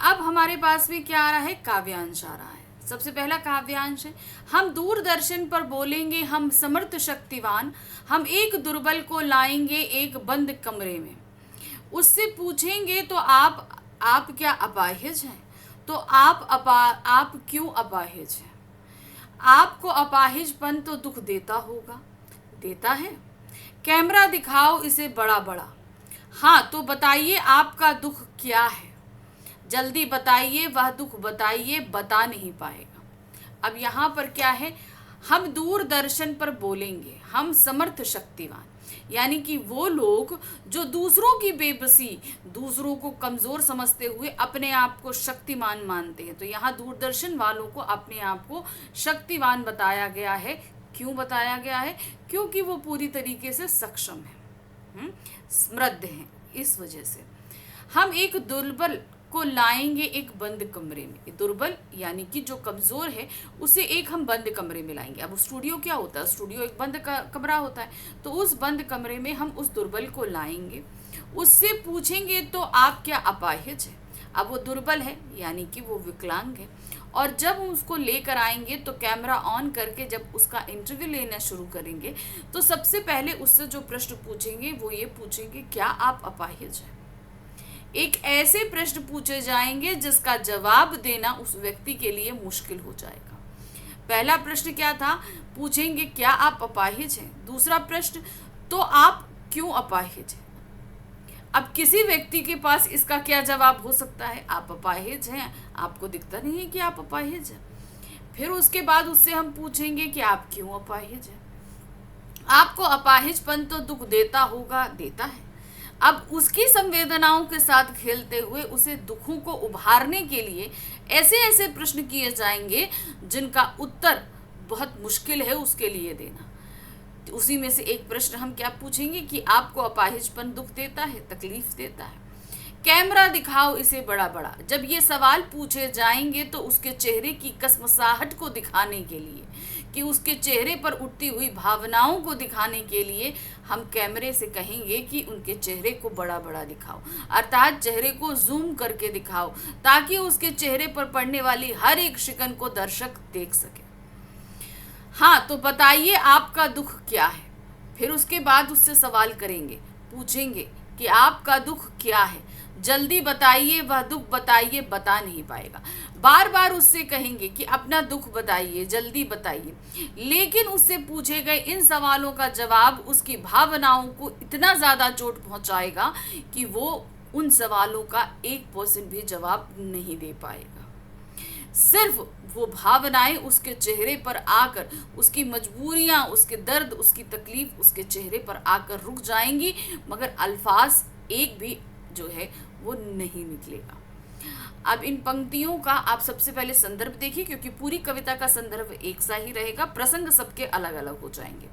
अब हमारे पास में क्या आ रहा है, काव्यांश आ रहा है। सबसे पहला काव्यांश है, हम दूरदर्शन पर बोलेंगे हम समर्थ शक्तिवान, हम एक दुर्बल को लाएंगे एक बंद कमरे में, उससे पूछेंगे तो आप क्या अपाहिज हैं, तो आप क्यों अपाहिज हैं, आपको अपाहिजपन तो दुख देता होगा, देता है, कैमरा दिखाओ इसे बड़ा बड़ा, हाँ तो बताइए आपका दुख क्या है, जल्दी बताइए वह दुख बताइए बता नहीं पाएगा। अब यहाँ पर क्या है, हम दूरदर्शन पर बोलेंगे हम समर्थ शक्तिवान, यानी कि वो लोग जो दूसरों की बेबसी, दूसरों को कमजोर समझते हुए अपने आप को शक्तिमान मानते हैं, तो यहाँ दूरदर्शन वालों को अपने आप को शक्तिवान बताया गया है। क्यों बताया गया है, क्योंकि वो पूरी तरीके से सक्षम है, समृद्ध हैं, इस वजह से। हम एक दुर्बल को लाएंगे एक बंद कमरे में, दुर्बल यानी कि जो कमजोर है उसे एक हम बंद कमरे में लाएंगे। अब स्टूडियो क्या होता है, स्टूडियो एक बंद कमरा होता है, तो उस बंद कमरे में हम उस दुर्बल को लाएंगे, उससे पूछेंगे तो आप क्या अपाहिज है। अब वो दुर्बल है यानी कि वो विकलांग है, और जब हम उसको लेकर आएंगे तो कैमरा ऑन करके जब उसका इंटरव्यू लेना शुरू करेंगे तो सबसे पहले उससे जो प्रश्न पूछेंगे वो ये पूछेंगे, क्या आप अपाहिज हैं। एक ऐसे प्रश्न पूछे जाएंगे जिसका जवाब देना उस व्यक्ति के लिए मुश्किल हो जाएगा। पहला प्रश्न क्या था, पूछेंगे क्या आप अपाहिज हैं, दूसरा प्रश्न तो आप क्यों अपाहिज हैं। अब किसी व्यक्ति के पास इसका क्या जवाब हो सकता है, आप अपाहिज हैं, आपको दिखता नहीं है कि आप अपाहिज हैं। फिर उसके बाद उससे हम पूछेंगे कि आप क्यों अपाहिज हैं, आपको अपाहिजपन तो दुख देता होगा, देता है। अब उसकी संवेदनाओं के साथ खेलते हुए उसे दुखों को उभारने के लिए ऐसे ऐसे प्रश्न किए जाएंगे जिनका उत्तर बहुत मुश्किल है उसके लिए देना। उसी में से एक प्रश्न हम क्या पूछेंगे कि आपको अपाहिजपन दुख देता है, तकलीफ देता है, कैमरा दिखाओ इसे बड़ा बड़ा। जब ये सवाल पूछे जाएंगे तो उसके चेहरे की कसमसाहट को दिखाने के लिए, कि उसके चेहरे पर उठती हुई भावनाओं को दिखाने के लिए हम कैमरे से कहेंगे कि उनके चेहरे को बड़ा बड़ा दिखाओ, अर्थात चेहरे को जूम करके दिखाओ, ताकि उसके चेहरे पर पड़ने वाली हर एक शिकन को दर्शक देख सके। हाँ तो बताइए आपका दुख क्या है। फिर उसके बाद उससे सवाल करेंगे, पूछेंगे कि आपका दुख क्या है, जल्दी बताइए वह दुख बताइए बता नहीं पाएगा। बार बार उससे कहेंगे कि अपना दुख बताइए, जल्दी बताइए, लेकिन उससे पूछे गए इन सवालों का जवाब उसकी भावनाओं को इतना ज़्यादा चोट पहुंचाएगा कि वो उन सवालों का 1% भी जवाब नहीं दे पाएगा। सिर्फ वो भावनाएं उसके चेहरे पर आकर, उसकी मजबूरियां, उसके दर्द, उसकी तकलीफ उसके चेहरे पर आकर रुक जाएंगी, मगर अल्फाज एक भी जो है वो नहीं निकलेगा। अब इन पंक्तियों का आप सबसे पहले संदर्भ देखिए, क्योंकि पूरी कविता का संदर्भ एक सा ही रहेगा, प्रसंग सबके अलग अलग हो जाएंगे।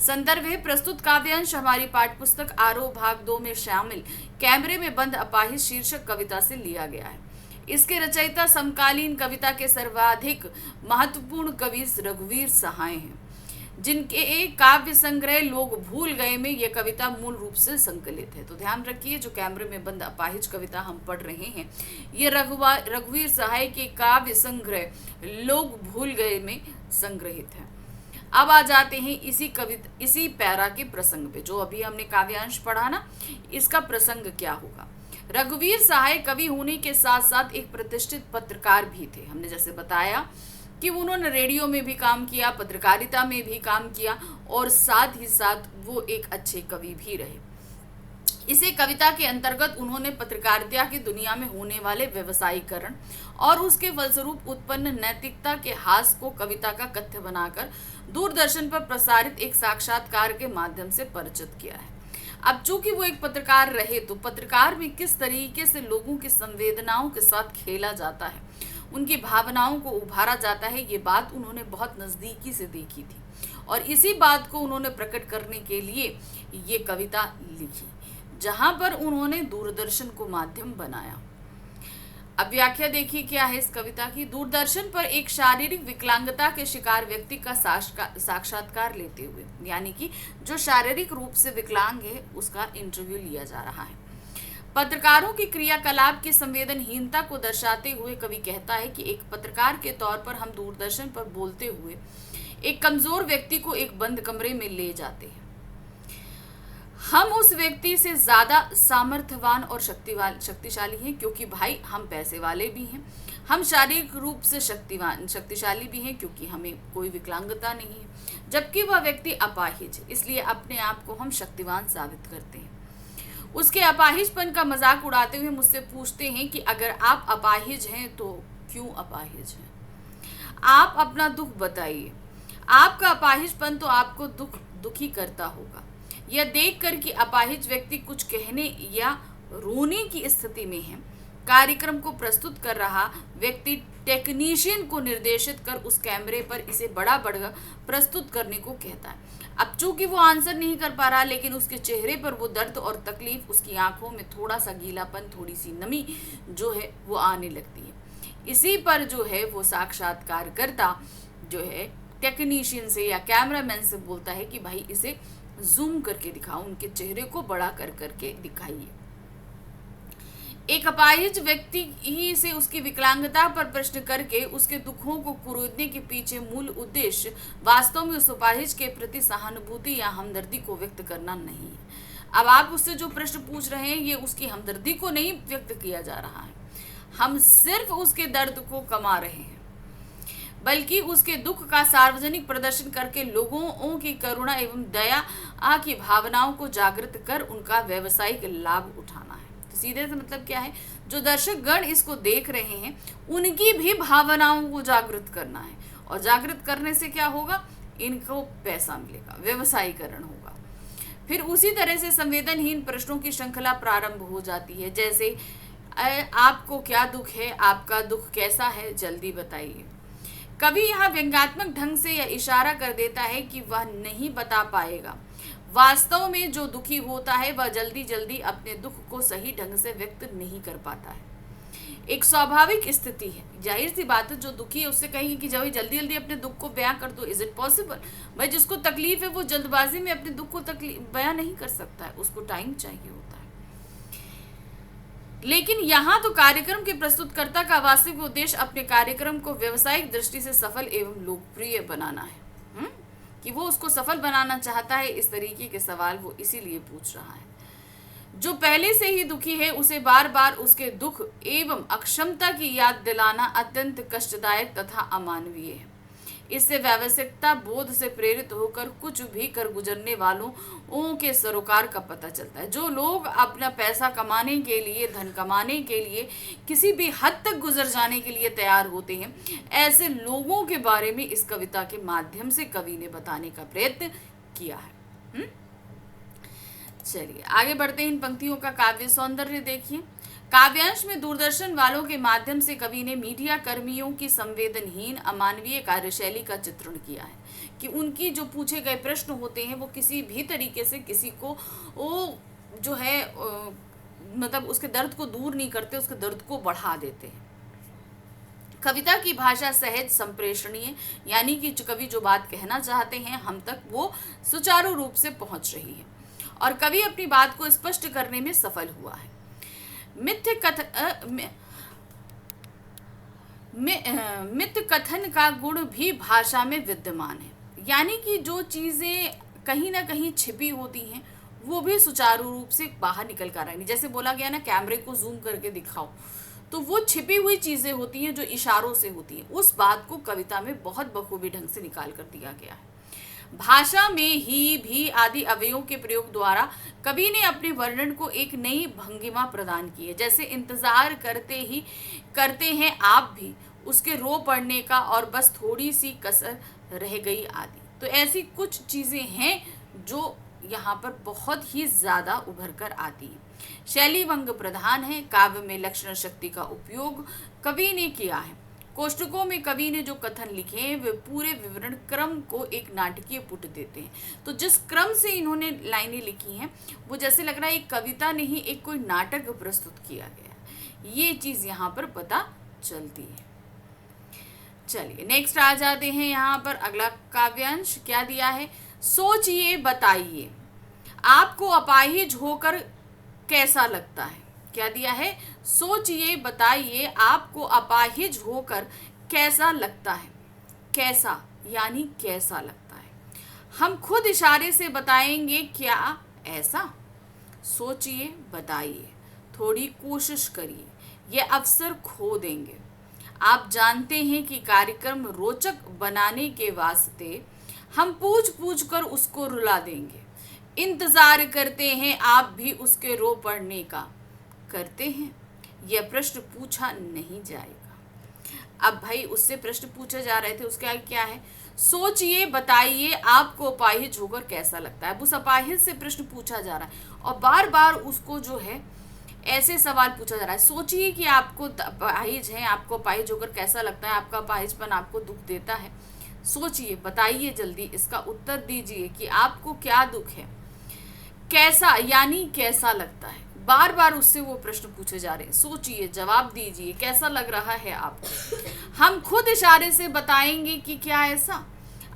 संदर्भ है, प्रस्तुत काव्यांश हमारी पाठ्यपुस्तक आरोह भाग 2 में शामिल कैमरे में बंद अपाहिज शीर्षक कविता से लिया गया है। इसके रचयिता समकालीन कविता के सर्वाधिक महत्वपूर्ण कवि रघुवीर सहाय हैं, जिनके एक काव्य संग्रह लोग भूल गए में यह कविता मूल रूप से संकलित है। तो ध्यान रखिए, जो कैमरे में बंद अपाहिज कविता हम पढ़ रहे हैं ये रघुवीर सहाय के काव्य संग्रह लोग भूल गए में संग्रहित है। अब आ जाते हैं इसी पैरा के प्रसंग पे, जो अभी हमने काव्यांश पढ़ा ना, इसका प्रसंग क्या होगा। रघुवीर सहाय कवि होने के साथ साथ एक प्रतिष्ठित पत्रकार भी थे। हमने जैसे बताया कि उन्होंने रेडियो में भी काम किया, पत्रकारिता में भी काम किया, और साथ ही साथ वो एक अच्छे कवि भी रहे। इसे कविता के अंतर्गत उन्होंने पत्रकारिता की दुनिया में होने वाले व्यवसायीकरण और उसके फलस्वरूप उत्पन्न नैतिकता के हास को कविता का कथ्य बनाकर दूरदर्शन पर प्रसारित एक साक्षात्कार के माध्यम से परिचित किया है। अब चूंकि वो एक पत्रकार रहे, तो पत्रकार में किस तरीके से लोगों की संवेदनाओं के साथ खेला जाता है, उनकी भावनाओं को उभारा जाता है, ये बात उन्होंने बहुत नज़दीकी से देखी थी, और इसी बात को उन्होंने प्रकट करने के लिए ये कविता लिखी, जहां पर उन्होंने दूरदर्शन को माध्यम बनाया। अब व्याख्या देखिए क्या है इस कविता की। दूरदर्शन पर एक शारीरिक विकलांगता के शिकार व्यक्ति का साक्षात्कार लेते हुए, यानी कि जो शारीरिक रूप से विकलांग है उसका इंटरव्यू लिया जा रहा है। पत्रकारों की क्रियाकलाप की संवेदनहीनता को दर्शाते हुए कवि कहता है कि एक पत्रकार के तौर पर हम दूरदर्शन पर बोलते हुए एक कमजोर व्यक्ति को एक बंद कमरे में ले जाते हैं। हम उस व्यक्ति से ज्यादा सामर्थ्यवान और शक्तिशाली हैं, क्योंकि भाई हम पैसे वाले भी हैं। हम शारीरिक रूप से शक्तिशाली भी हैं, क्योंकि हमें कोई विकलांगता नहीं है, जबकि वह व्यक्ति अपाहिज है, इसलिए अपने आप को हम शक्तिवान साबित करते हैं। उसके अपाहिजपन का मजाक उड़ाते हुए मुझसे पूछते हैं कि अगर आप अपाहिज हैं तो क्यों अपाहिज हैं? आप अपना दुख बताइए। आपका अपाहिजपन तो आपको दुखी करता होगा। यह देखकर कि अपाहिज व्यक्ति कुछ कहने या रोने की स्थिति में है, कार्यक्रम को प्रस्तुत कर रहा व्यक्ति टेक्नीशियन को निर्देशित कर उस कैमरे पर इसे बड़ा बढ़कर प्रस्तुत करने को कहता है। अब चूंकि वो आंसर नहीं कर पा रहा, लेकिन उसके चेहरे पर वो दर्द और तकलीफ, उसकी आंखों में थोड़ा सा गीलापन, थोड़ी सी नमी जो है वो आने लगती है। इसी पर जो है वो साक्षात्कारकर्ता जो है टेक्नीशियन से या कैमरामैन से बोलता है कि भाई इसे जूम करके दिखाओ, उनके चेहरे को बड़ा कर करके दिखाइए। एक अपाहिज व्यक्ति ही से उसकी विकलांगता पर प्रश्न करके उसके दुखों को कुरेदने के पीछे मूल उद्देश्य वास्तव में उस अपाहिज के प्रति सहानुभूति या हमदर्दी को व्यक्त करना नहीं है। अब आप उससे जो प्रश्न पूछ रहे हैं, ये उसकी हमदर्दी को नहीं व्यक्त किया जा रहा है। हम सिर्फ उसके दर्द को कमा रहे हैं, बल्कि उसके दुख का सार्वजनिक प्रदर्शन करके लोगों की करुणा एवं दया की भावनाओं को जागृत कर उनका व्यावसायिक लाभ उठाना है। तो सीधे से मतलब क्या है, जो दर्शक गण इसको देख रहे हैं उनकी भी भावनाओं को जागृत करना है, और जागृत करने से क्या होगा, इनको पैसा मिलेगा, व्यवसायीकरण होगा। फिर उसी तरह से संवेदनहीन प्रश्नों की श्रृंखला प्रारंभ हो जाती है, जैसे आपको क्या दुख है, आपका दुख कैसा है, जल्दी बताइए। कवि यहाँ व्यंग्यात्मक ढंग से यह इशारा कर देता है कि वह नहीं बता पाएगा। वास्तव में जो दुखी होता है वह जल्दी जल्दी अपने दुख को सही ढंग से व्यक्त नहीं कर पाता है। एक स्वाभाविक स्थिति है, जाहिर सी बात है, जो दुखी है उससे कहेंगे कि जब जल्दी जल्दी अपने दुख को बयां कर दो। Is it possible? भाई जिसको तकलीफ है वो जल्दबाजी में अपने दुख को बयां नहीं कर सकता है, उसको टाइम चाहिए होता है। लेकिन यहाँ तो कार्यक्रम के प्रस्तुतकर्ता का वास्तविक उद्देश्य अपने कार्यक्रम को व्यावसायिक दृष्टि से सफल एवं लोकप्रिय बनाना है, कि वो उसको सफल बनाना चाहता है। इस तरीके के सवाल वो इसीलिए पूछ रहा है। जो पहले से ही दुखी है उसे बार बार उसके दुख एवं अक्षमता की याद दिलाना अत्यंत कष्टदायक तथा अमानवीय है। इससे व्यावसायिकता बोध से प्रेरित होकर कुछ भी कर गुजरने वालों के सरोकार का पता चलता है। जो लोग अपना पैसा कमाने के लिए, धन कमाने के लिए किसी भी हद तक गुजर जाने के लिए तैयार होते हैं, ऐसे लोगों के बारे में इस कविता के माध्यम से कवि ने बताने का प्रयत्न किया है। चलिए आगे बढ़ते हैं। इन पंक्तियों का काव्य सौंदर्य देखिए। काव्यांश में दूरदर्शन वालों के माध्यम से कवि ने मीडिया कर्मियों की संवेदनहीन अमानवीय कार्यशैली का चित्रण किया है, कि उनकी जो पूछे गए प्रश्न होते हैं वो किसी भी तरीके से किसी को वो जो है मतलब उसके दर्द को दूर नहीं करते, उसके दर्द को बढ़ा देते हैं। कविता की भाषा सहज संप्रेषणीय, यानी कि कवि जो बात कहना चाहते हैं हम तक वो सुचारू रूप से पहुंच रही है, और कवि अपनी बात को स्पष्ट करने में सफल हुआ है। मिथ्य कथन का गुण भी भाषा में विद्यमान है, यानी कि जो चीजें कहीं ना कहीं छिपी होती हैं वो भी सुचारू रूप से बाहर निकल कर आएंगी। जैसे बोला गया ना, कैमरे को जूम करके दिखाओ, तो वो छिपी हुई चीजें होती हैं जो इशारों से होती हैं, उस बात को कविता में बहुत बखूबी ढंग से निकाल कर दिया गया है। भाषा में ही भी आदि अवयवों के प्रयोग द्वारा कवि ने अपने वर्णन को एक नई भंगिमा प्रदान की है। जैसे इंतजार करते हैं आप भी उसके रो पड़ने का, और बस थोड़ी सी कसर रह गई आदि। तो ऐसी कुछ चीजें हैं जो यहाँ पर बहुत ही ज्यादा उभर कर आती है। शैली व्यंग्य प्रधान है। काव्य में लक्षण शक्ति का उपयोग कवि ने किया है। कोष्टकों में कवि ने जो कथन लिखे हैं वे पूरे विवरण क्रम को एक नाटकीय पुट देते हैं। तो जिस क्रम से इन्होंने लाइनें लिखी हैं वो जैसे लग रहा है एक कविता नहीं, एक कोई नाटक प्रस्तुत किया गया है। ये चीज यहाँ पर पता चलती है। चलिए नेक्स्ट आ जाते हैं। यहाँ पर अगला काव्यांश क्या दिया है, सोचिए बताइए आपको अपाहिज होकर कैसा लगता है। क्या दिया है? सोचिए बताइए आपको अपाहिज होकर कैसा लगता है। कैसा यानी कैसा लगता है। हम खुद इशारे से बताएंगे क्या ऐसा? सोचिए बताइए, थोड़ी कोशिश करिए, ये अवसर खो देंगे। आप जानते हैं कि कार्यक्रम रोचक बनाने के वास्ते हम पूछ पूछ कर उसको रुला देंगे। इंतजार करते हैं आप भी उसके रो पड़ने का। करते हैं? यह प्रश्न पूछा नहीं जाएगा। अब भाई उससे प्रश्न पूछे जा रहे थे, उसके आगे क्या है? सोचिए बताइए आपको अपाहिज होकर कैसा लगता है। उस अपाहिज से प्रश्न पूछा जा रहा है और बार बार उसको जो है ऐसे सवाल पूछा जा रहा है। सोचिए कि आपको अपाहिज है, आपको अपाहिज होकर कैसा लगता है, आपका अपाहिजपन आपको दुख देता है। सोचिए बताइए, जल्दी इसका उत्तर दीजिए कि आपको क्या दुख है। कैसा यानी कैसा लगता है। बार बार उससे वो प्रश्न पूछे जा रहे हैं। सोचिए, जवाब दीजिए, कैसा लग रहा है आपको। हम खुद इशारे से बताएंगे कि क्या ऐसा।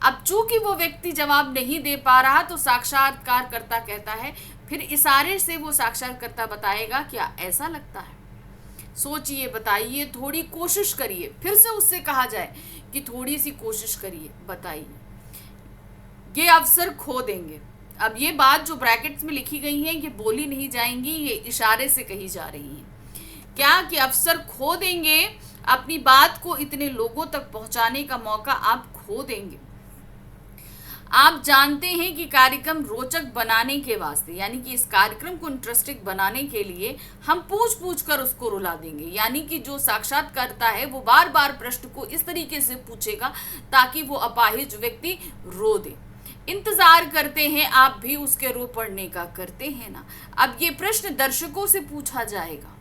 अब चूंकि वो व्यक्ति जवाब नहीं दे पा रहा तो साक्षात्कारकर्ता कहता है, फिर इशारे से वो साक्षात्कारकर्ता बताएगा क्या ऐसा लगता है। सोचिए बताइए, थोड़ी कोशिश करिए। फिर से उससे कहा जाए कि थोड़ी सी कोशिश करिए, बताइए। ये अवसर खो देंगे। अब ये बात जो ब्रैकेट्स में लिखी गई है ये बोली नहीं जाएंगी, ये इशारे से कही जा रही है। क्या कि अवसर खो देंगे, अपनी बात को इतने लोगों तक पहुंचाने का मौका आप खो देंगे। आप जानते हैं कि कार्यक्रम रोचक बनाने के वास्ते, यानी कि इस कार्यक्रम को इंटरेस्टिंग बनाने के लिए हम पूछ पूछ कर उसको रुला देंगे। यानी कि जो साक्षात्कारकर्ता है वो बार बार प्रश्न को इस तरीके से पूछेगा ताकि वो अपाहिज व्यक्ति रो दे। इंतजार करते हैं आप भी उसके रो पड़ने का। करते हैं ना। अब ये प्रश्न दर्शकों से पूछा जाएगा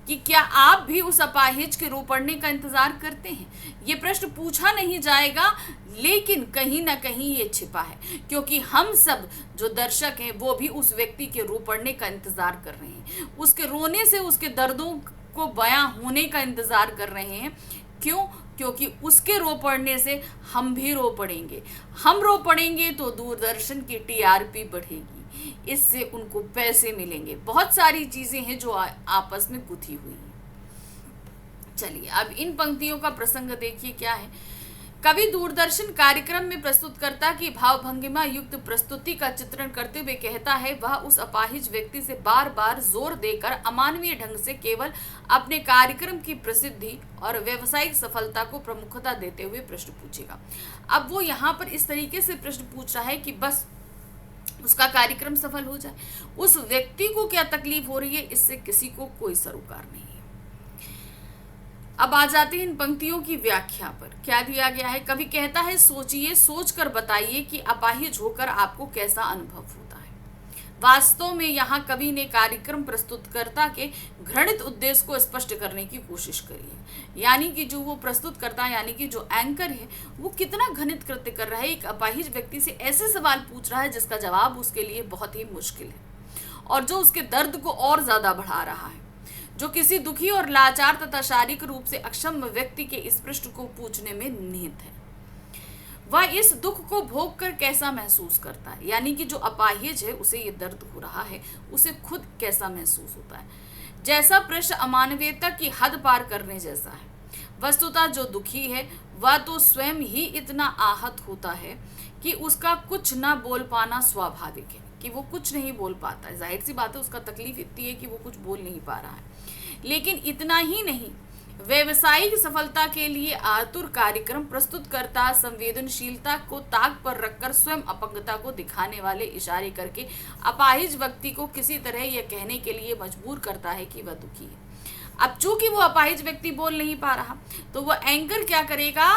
कि क्या आप भी उस अपाहिज के रो पड़ने का इंतजार करते हैं। ये प्रश्न पूछा नहीं जाएगा, लेकिन कहीं ना कहीं ये छिपा है, क्योंकि हम सब जो दर्शक हैं वो भी उस व्यक्ति के रो पड़ने का इंतजार कर रहे हैं, उसके रोने से उसके दर्दों को बयां होने का इंतजार कर रहे हैं। क्यों? क्योंकि उसके रो पड़ने से हम भी रो पड़ेंगे। हम रो पड़ेंगे तो दूरदर्शन की टीआरपी बढ़ेगी, इससे उनको पैसे मिलेंगे। बहुत सारी चीजें हैं जो आपस में गुथी हुई हैं। चलिए अब इन पंक्तियों का प्रसंग देखिए क्या है। कवि दूरदर्शन कार्यक्रम में प्रस्तुतकर्ता की भावभंगिमा युक्त प्रस्तुति का चित्रण करते हुए कहता है, वह उस अपाहिज व्यक्ति से बार बार जोर देकर अमानवीय ढंग से केवल अपने कार्यक्रम की प्रसिद्धि और व्यवसायिक सफलता को प्रमुखता देते हुए प्रश्न पूछेगा। अब वो यहाँ पर इस तरीके से प्रश्न पूछ रहा है कि बस उसका कार्यक्रम सफल हो जाए। उस व्यक्ति को क्या तकलीफ हो रही है, इससे किसी को कोई सरोकार नहीं है। अब आ जाते हैं इन पंक्तियों की व्याख्या पर। क्या दिया गया है? कवि कहता है, सोचिए, सोचकर बताइए कि अपाहिज होकर आपको कैसा अनुभव होता है। वास्तव में यहाँ कवि ने कार्यक्रम प्रस्तुतकर्ता के घृणित उद्देश्य को स्पष्ट करने की कोशिश करी है। यानी कि जो वो प्रस्तुतकर्ता यानी कि जो एंकर है वो कितना घृणित कृत्य कर रहा है। एक अपाहिज व्यक्ति से ऐसे सवाल पूछ रहा है जिसका जवाब उसके लिए बहुत ही मुश्किल है और जो उसके दर्द को और ज्यादा बढ़ा रहा है। जो किसी दुखी और लाचार तथा शारीरिक रूप से अक्षम व्यक्ति के इस प्रश्न को पूछने में निहित है। वह इस दुख को भोग कर कैसा महसूस करता है। यानी कि जो अपाहिज है उसे ये दर्द हो रहा है, उसे खुद कैसा महसूस होता है। जैसा प्रश्न अमानवीयता की हद पार करने जैसा है। वस्तुतः जो दुखी है वह तो स्वयं ही इतना आहत होता है कि उसका कुछ ना बोल पाना स्वाभाविक है, कि वो कुछ नहीं बोल पाता है। जाहिर सी बात है, उसका तकलीफ इतनी है कि वो कुछ बोल नहीं पा रहा है। लेकिन इतना ही नहीं, व्यवसायिक सफलता के लिए आतुर कार्यक्रम प्रस्तुतकर्ता संवेदनशीलता को ताक पर रखकर स्वयं अपंगता को दिखाने वाले इशारे करके अपाहिज व्यक्ति को किसी तरह यह कहने के लिए मजबूर करता है कि वह दुखी है। अब चूंकि वो अपाहिज व्यक्ति बोल नहीं पा रहा तो वह एंकर क्या करेगा,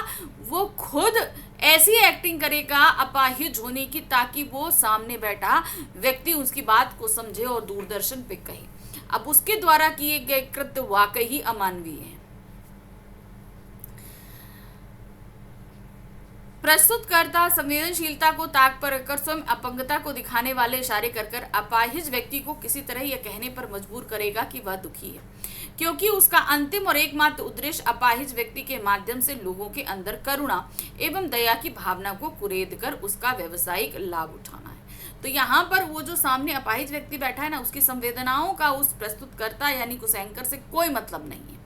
वो खुद ऐसी एक्टिंग करेगा अपाहिज होने की ताकि वो सामने बैठा व्यक्ति उसकी बात को समझे और दूरदर्शन पे कहे। अब उसके द्वारा किए गए कृत्य वाकई ही अमानवीय है। प्रस्तुतकर्ता संवेदनशीलता को ताक पर रखकर स्वयं अपंगता को दिखाने वाले इशारे कर अपाहिज व्यक्ति को किसी तरह यह कहने पर मजबूर करेगा कि वह दुखी है, क्योंकि उसका अंतिम और एकमात्र उद्देश्य अपाहिज व्यक्ति के माध्यम से लोगों के अंदर करुणा एवं दया की भावना को कुरेद कर उसका व्यवसायिक लाभ उठाना है। तो यहाँ पर वो जो सामने अपाहिज व्यक्ति बैठा है ना, उसकी संवेदनाओं का उस प्रस्तुतकर्ता यानी उस एंकर से कोई मतलब नहीं है।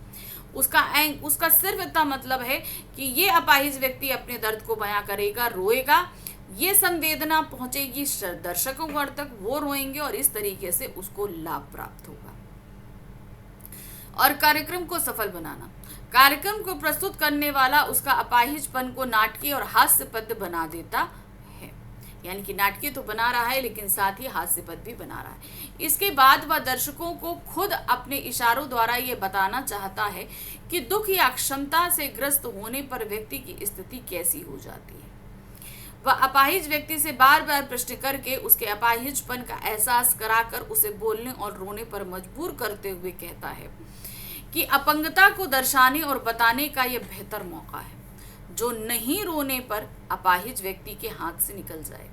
उसका सिर्फ इतना मतलब है कि ये अपाहिज व्यक्ति अपने दर्द को बयां करेगा, रोएगा, ये संवेदना पहुंचेगी दर्शकों तक, वो रोएंगे और इस तरीके से उसको लाभ प्राप्त होगा। और कार्यक्रम को सफल बनाना, कार्यक्रम को प्रस्तुत करने वाला उसका अपाहिजपन को नाटकीय और हास्यपद बना देता है, यानी कि नाटकीय तो बना रहा है लेकिन साथ ही हास्यपद भी बना रहा है। इसके बाद वह दर्शकों को खुद अपने इशारों द्वारा ये बताना चाहता है कि दुख या क्षमता से ग्रस्त होने पर व्यक्ति की स्थिति कैसी हो जाती है। वह अपाहिज व्यक्ति से बार बार प्रश्न करके उसके अपाहिजपन का एहसास कराकर उसे बोलने और रोने पर मजबूर करते हुए कहता है कि अपंगता को दर्शाने और बताने का यह बेहतर मौका है, जो नहीं रोने पर अपाहिज व्यक्ति के हाथ से निकल जाएगा।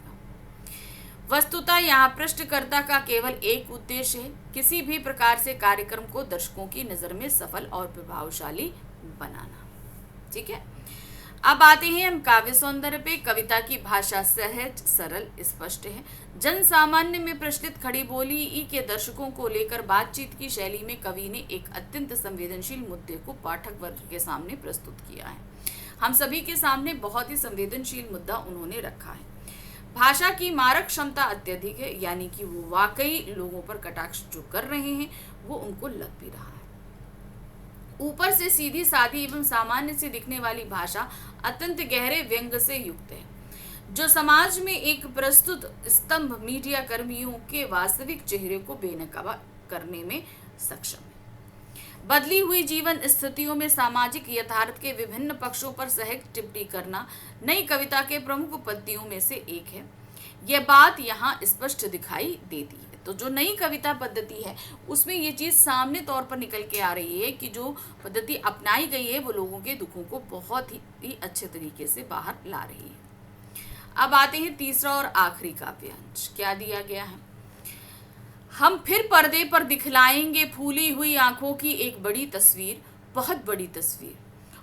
वस्तुतः यहाँ प्रश्नकर्ता का केवल एक उद्देश्य है, किसी भी प्रकार से कार्यक्रम को दर्शकों की नजर में सफल और प्रभावशाली बनाना। ठीक है, अब आते हैं हम काव्य सौंदर्य पे। कविता की भाषा सहज, सरल, स्पष्ट है। जन सामान्य में प्रचलित खड़ी बोली के दर्शकों को लेकर बातचीत की शैली में कवि ने एक अत्यंत संवेदनशील मुद्दे को पाठक वर्ग के सामने प्रस्तुत किया है। हम सभी के सामने बहुत ही संवेदनशील मुद्दा उन्होंने रखा है। भाषा की मारक क्षमता अत्यधिक है, यानी कि वो वाकई लोगों पर कटाक्ष जो कर रहे हैं वो उनको लग भी रहा है। ऊपर से सीधी सादी एवं सामान्य से दिखने वाली भाषा अत्यंत गहरे व्यंग से युक्त है, जो समाज में एक प्रस्तुत स्तंभ मीडिया कर्मियों के वास्तविक चेहरे को बेनकाब करने में सक्षम है। बदली हुई जीवन स्थितियों में सामाजिक यथार्थ के विभिन्न पक्षों पर सहज टिप्पणी करना नई कविता के प्रमुख पद्धतियों में से एक है। यह बात यहाँ स्पष्ट दिखाई देती है। तो जो नई कविता पद्धति है उसमें ये चीज़ सामने तौर पर निकल के आ रही है कि जो पद्धति अपनाई गई है वो लोगों के दुखों को बहुत ही अच्छे तरीके से बाहर ला रही है। अब आते हैं तीसरा और आखिरी काव्यांश। क्या दिया गया है? हम फिर पर्दे पर दिखलाएंगे फूली हुई आंखों की एक बड़ी तस्वीर, बहुत बड़ी तस्वीर,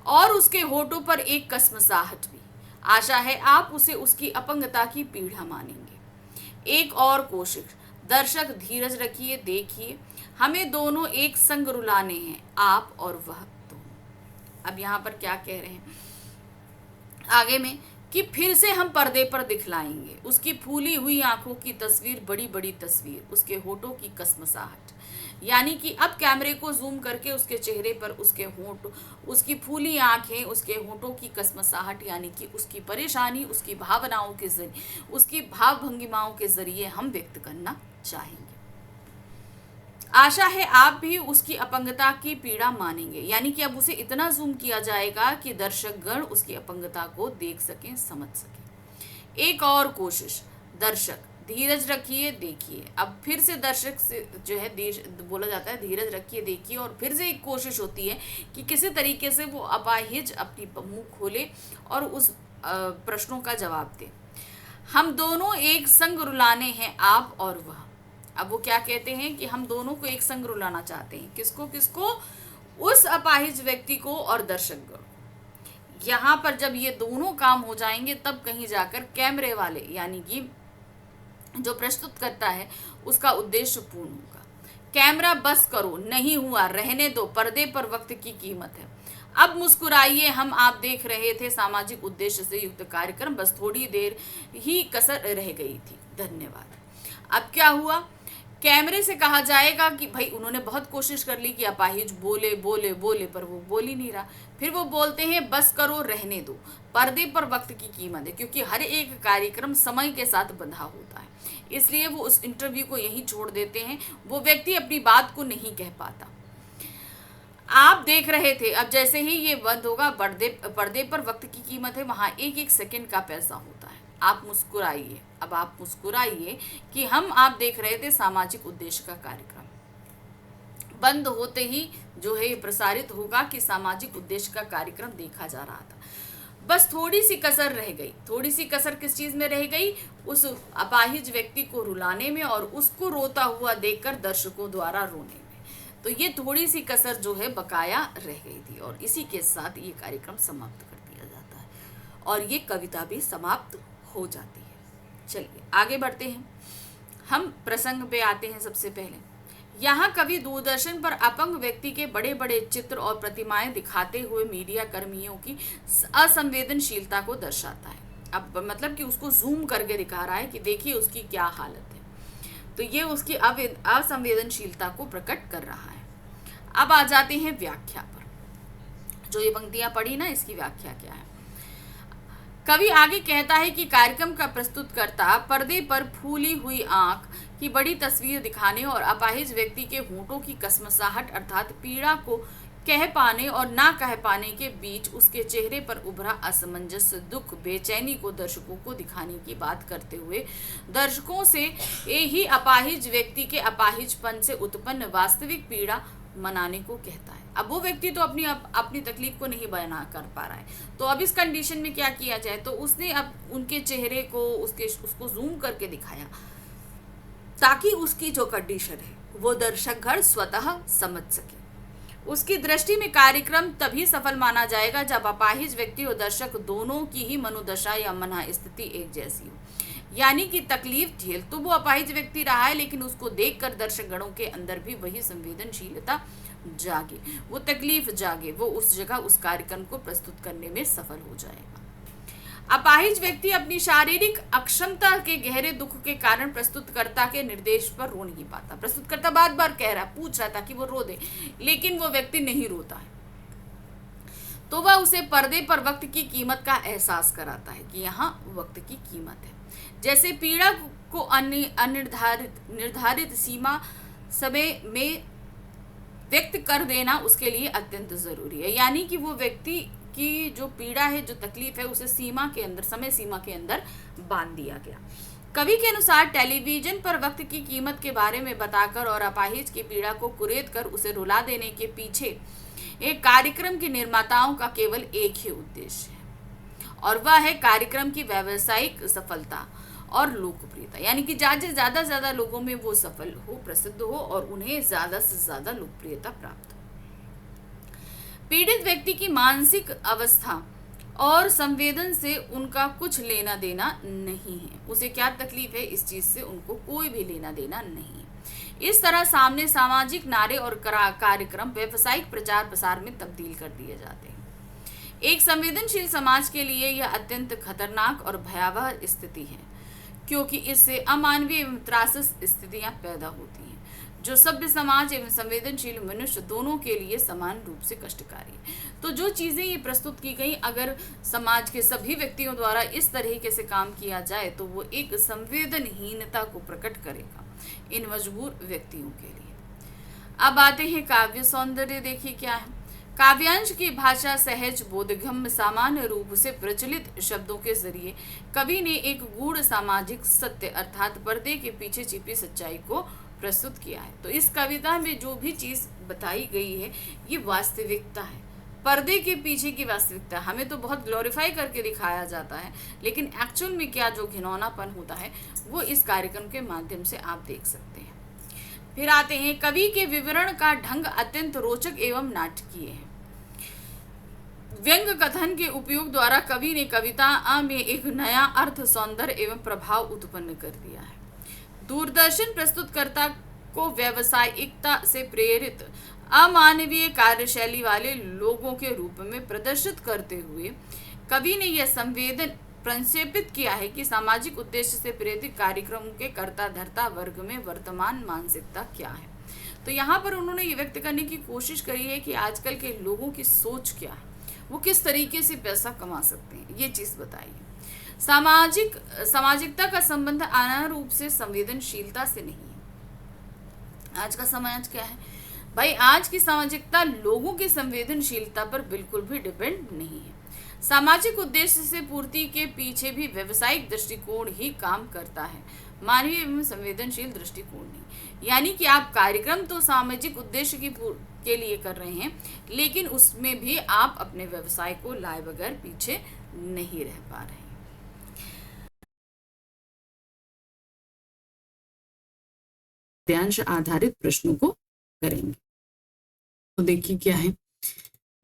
और उसके होठों पर एक कसमसाहट भी। आशा है आप उसे उसकी अपंगता की पीड़ा मानेंगे। एक और कोशिश, दर्शक धीरज रखिए, देखिए, हमें दोनों एक संग रुलाने हैं, आप और वह दोनों। अब यहाँ पर क्या कह रहे हैं आगे में कि फिर से हम पर्दे पर दिखलाएंगे उसकी फूली हुई आंखों की तस्वीर, बड़ी बड़ी तस्वीर, उसके होठों की कसमसाहट, यानी कि अब कैमरे को जूम करके उसके चेहरे पर उसके होंठ, उसकी फूली आंखें, उसके होठों की कसमसाहट, यानी कि उसकी परेशानी, उसकी भावनाओं के जरिए, उसकी भाव भंगिमाओं के जरिए हम व्यक्त करना चाहेंगे। आशा है आप भी उसकी अपंगता की पीड़ा मानेंगे, यानी कि अब उसे इतना जूम किया जाएगा कि दर्शक गण उसकी अपंगता को देख सकें, समझ सकें। एक और कोशिश, दर्शक धीरज रखिए, देखिए। अब फिर से दर्शक से जो है बोला जाता है धीरज रखिए, देखिए, और फिर से एक कोशिश होती है कि किसी तरीके से वो अपाहिज अपनी मुंह खोले और उस प्रश्नों का जवाब दे। हम दोनों एक संग रुलाने हैं, आप और वह। अब वो क्या कहते हैं कि हम दोनों को एक संग रुलाना चाहते हैं। किसको किसको? उस अपाहिज व्यक्ति को और दर्शकगण। यहाँ पर जब ये दोनों काम हो जाएंगे तब कहीं जाकर कैमरे वाले यानी कि जो प्रस्तुत करता है उसका उद्देश्य पूर्ण होगा। कैमरा बस करो, नहीं हुआ, रहने दो, पर्दे पर वक्त की कीमत है। अब मुस्कुराइए, हम आप देख रहे थे सामाजिक उद्देश्य से युक्त कार्यक्रम, बस थोड़ी देर ही कसर रह गई थी, धन्यवाद। अब क्या हुआ? कैमरे से कहा जाएगा कि भाई उन्होंने बहुत कोशिश कर ली कि अपाहिज बोले बोले बोले, पर वो बोल ही नहीं रहा। फिर वो बोलते हैं बस करो, रहने दो, पर्दे पर वक्त की कीमत है, क्योंकि हर एक कार्यक्रम समय के साथ बंधा होता है, इसलिए वो उस इंटरव्यू को यहीं छोड़ देते हैं। वो व्यक्ति अपनी बात को नहीं कह पाता। आप देख रहे थे, अब जैसे ही ये बंद होगा, पर्दे पर वक्त की कीमत है, वहां एक एक सेकंड का पैसा होता है। आप मुस्कुराइए, अब आप मुस्कुराइए कि हम आप देख रहे थे सामाजिक उद्देश्य का कार्यक्रम। बंद होते ही जो है ये प्रसारित होगा कि सामाजिक उद्देश्य का कार्यक्रम देखा जा रहा था। बस थोड़ी सी कसर रह गई। थोड़ी सी कसर किस चीज में रह गई? उस अपाहिज व्यक्ति को रुलाने में और उसको रोता हुआ देखकर दर्शकों द्वारा रोने में। तो ये थोड़ी सी कसर जो है बकाया रह गई थी, और इसी के साथ ये कार्यक्रम समाप्त कर दिया जाता है और ये कविता भी समाप्त हो जाती है। चलिए आगे बढ़ते हैं। हम प्रसंग पे आते हैं। सबसे पहले यहाँ कवि दूरदर्शन पर अपंग व्यक्ति के बड़े बड़े चित्र और प्रतिमाएं दिखाते हुए मीडिया कर्मियों की असंवेदनशीलता को दर्शाता है। अब मतलब कि उसको जूम करके दिखा रहा है कि देखिए उसकी क्या हालत है। तो ये उसकी असंवेदनशीलता को प्रकट कर रहा है। अब आ जाते हैं व्याख्या पर। जो ये पंक्तियां पढ़ी ना, इसकी व्याख्या क्या है। कवि आगे कहता है कि कार्यक्रम का प्रस्तुतकर्ता पर्दे पर फूली हुई आंख की बड़ी तस्वीर दिखाने और अपाहिज व्यक्ति के होंठों की कसमसाहट अर्थात पीड़ा को कह पाने और ना कह पाने के बीच उसके चेहरे पर उभरा असमंजस, दुख, बेचैनी को दर्शकों को दिखाने की बात करते हुए दर्शकों से ही अपाहिज व्यक्ति के अपाहिजपन से उत्पन्न वास्तविक पीड़ा मनाने को कहता है। अब वो व्यक्ति तो अपनी तकलीफ को नहीं बयान कर पा रहा है, तो अब इस कंडीशन में क्या किया जाए, तो उसने अब उनके चेहरे को उसको जूम करके दिखाया ताकि उसकी जो कंडीशन है वो दर्शक घर स्वतः समझ सके। उसकी दृष्टि में कार्यक्रम तभी सफल माना जाएगा जब अपाहिज व्यक्ति और दर्शक दोनों की ही मनोदशा या मन स्थिति एक जैसी हो। यानी कि तकलीफ झेल तो वो अपाहिज व्यक्ति रहा है, लेकिन उसको देखकर दर्शक गणों के अंदर भी वही संवेदनशीलता जागे, वो तकलीफ जागे, वो उस जगह उस कार्यक्रम को प्रस्तुत करने में सफल हो जाएगा। अपाहिज व्यक्ति अपनी शारीरिक अक्षमता के गहरे दुख के कारण प्रस्तुतकर्ता के निर्देश पर रो नहीं पाता। प्रस्तुतकर्ता बार बार कह रहा, पूछ रहा था कि वो रो दे, लेकिन वो व्यक्ति नहीं रोता है, तो वह उसे पर्दे पर वक्त की कीमत का एहसास कराता है कि यहाँ वक्त की कीमत है। जैसे पीड़ा को निर्धारित सीमा समय में व्यक्त कर देना उसके लिए अत्यंत जरूरी है। यानी कि वो व्यक्ति की जो पीड़ा है, जो तकलीफ है, उसे सीमा के अंदर, समय सीमा के अंदर बांध दिया गया। कवि के अनुसार टेलीविजन पर वक्त की कीमत के बारे में बताकर और अपाहिज की पीड़ा को कुरेद कर उसे रुला देने के पीछे एक कार्यक्रम के निर्माताओं का केवल एक ही उद्देश्य है, और वह है कार्यक्रम की व्यावसायिक सफलता और लोकप्रियता। यानी कि ज्यादा लोगों में वो सफल हो, प्रसिद्ध हो और उन्हें ज्यादा से ज्यादा लोकप्रियता प्राप्त हो। पीड़ित व्यक्ति की मानसिक अवस्था और संवेदन से उनका कुछ लेना देना नहीं है। उसे क्या तकलीफ है, इस चीज से उनको कोई भी लेना देना नहीं है। इस तरह सामने सामाजिक नारे और कार्यक्रम व्यवसायिक प्रचार प्रसार में तब्दील कर दिए जाते हैं। एक संवेदनशील समाज के लिए यह अत्यंत खतरनाक और भयावह स्थिति है, क्योंकि इससे अमानवीय एवं त्रासद स्थितियां पैदा होती हैं, जो सभ्य समाज एवं संवेदनशील मनुष्य दोनों के लिए समान रूप से कष्टकारी है। तो जो चीजें ये प्रस्तुत की गई, अगर समाज के सभी व्यक्तियों द्वारा इस तरीके से काम किया जाए तो वो एक संवेदनहीनता को प्रकट करेगा इन मजबूर व्यक्तियों के लिए। अब आते हैं काव्य सौंदर्य। देखिए क्या है। काव्यांश की भाषा सहज, बोधगम्य, सामान्य रूप से प्रचलित शब्दों के जरिए कवि ने एक गूढ़ सामाजिक सत्य अर्थात पर्दे के पीछे छिपी सच्चाई को प्रस्तुत किया है। तो इस कविता में जो भी चीज बताई गई है ये वास्तविकता है, पर्दे के पीछे की वास्तविकता। हमें तो बहुत ग्लोरीफाई करके दिखाया जाता है, लेकिन एक्चुअल में क्या जो घिनौनापन होता है वो इस कार्यक्रम के माध्यम से आप देख सकते हैं। फिर आते हैं, कवि के विवरण का ढंग अत्यंत रोचक एवं नाटकीय है। व्यंग कथन के उपयोग द्वारा कवि ने कविता में एक नया अर्थ, सौंदर्य एवं प्रभाव उत्पन्न कर दिया है। दूरदर्शन प्रस्तुतकर्ता को व्यावसायिकता से प्रेरित अमानवीय कार्यशैली वाले लोगों के रूप में प्रदर्शित करते हुए कवि ने यह संवेदन प्रक्षेपित किया है कि सामाजिक उद्देश्य से प्रेरित कार्यक्रमों के कर्ता धर्ता वर्ग में वर्तमान मानसिकता क्या है। तो यहाँ पर उन्होंने ये व्यक्त करने की कोशिश करी है कि आजकल के लोगों की सोच क्या है, वो किस तरीके से पैसा कमा सकते हैं, ये चीज बताइए। सामाजिकता का संबंध अनारूप रूप से संवेदनशीलता से नहीं है। आज का समाज क्या है भाई, आज की सामाजिकता लोगों की संवेदनशीलता पर बिल्कुल भी डिपेंड नहीं है। सामाजिक उद्देश्य से पूर्ति के पीछे भी व्यवसायिक दृष्टिकोण ही काम करता है, मानवीय एवं संवेदनशील दृष्टिकोण नहीं। यानी कि आप कार्यक्रम तो सामाजिक उद्देश्य के लिए कर रहे हैं, लेकिन उसमें भी आप अपने व्यवसाय को लाए बगैर पीछे नहीं रह पा रहे हैं। काव्यांश आधारित प्रश्नों को करेंगे। तो देखिए क्या है।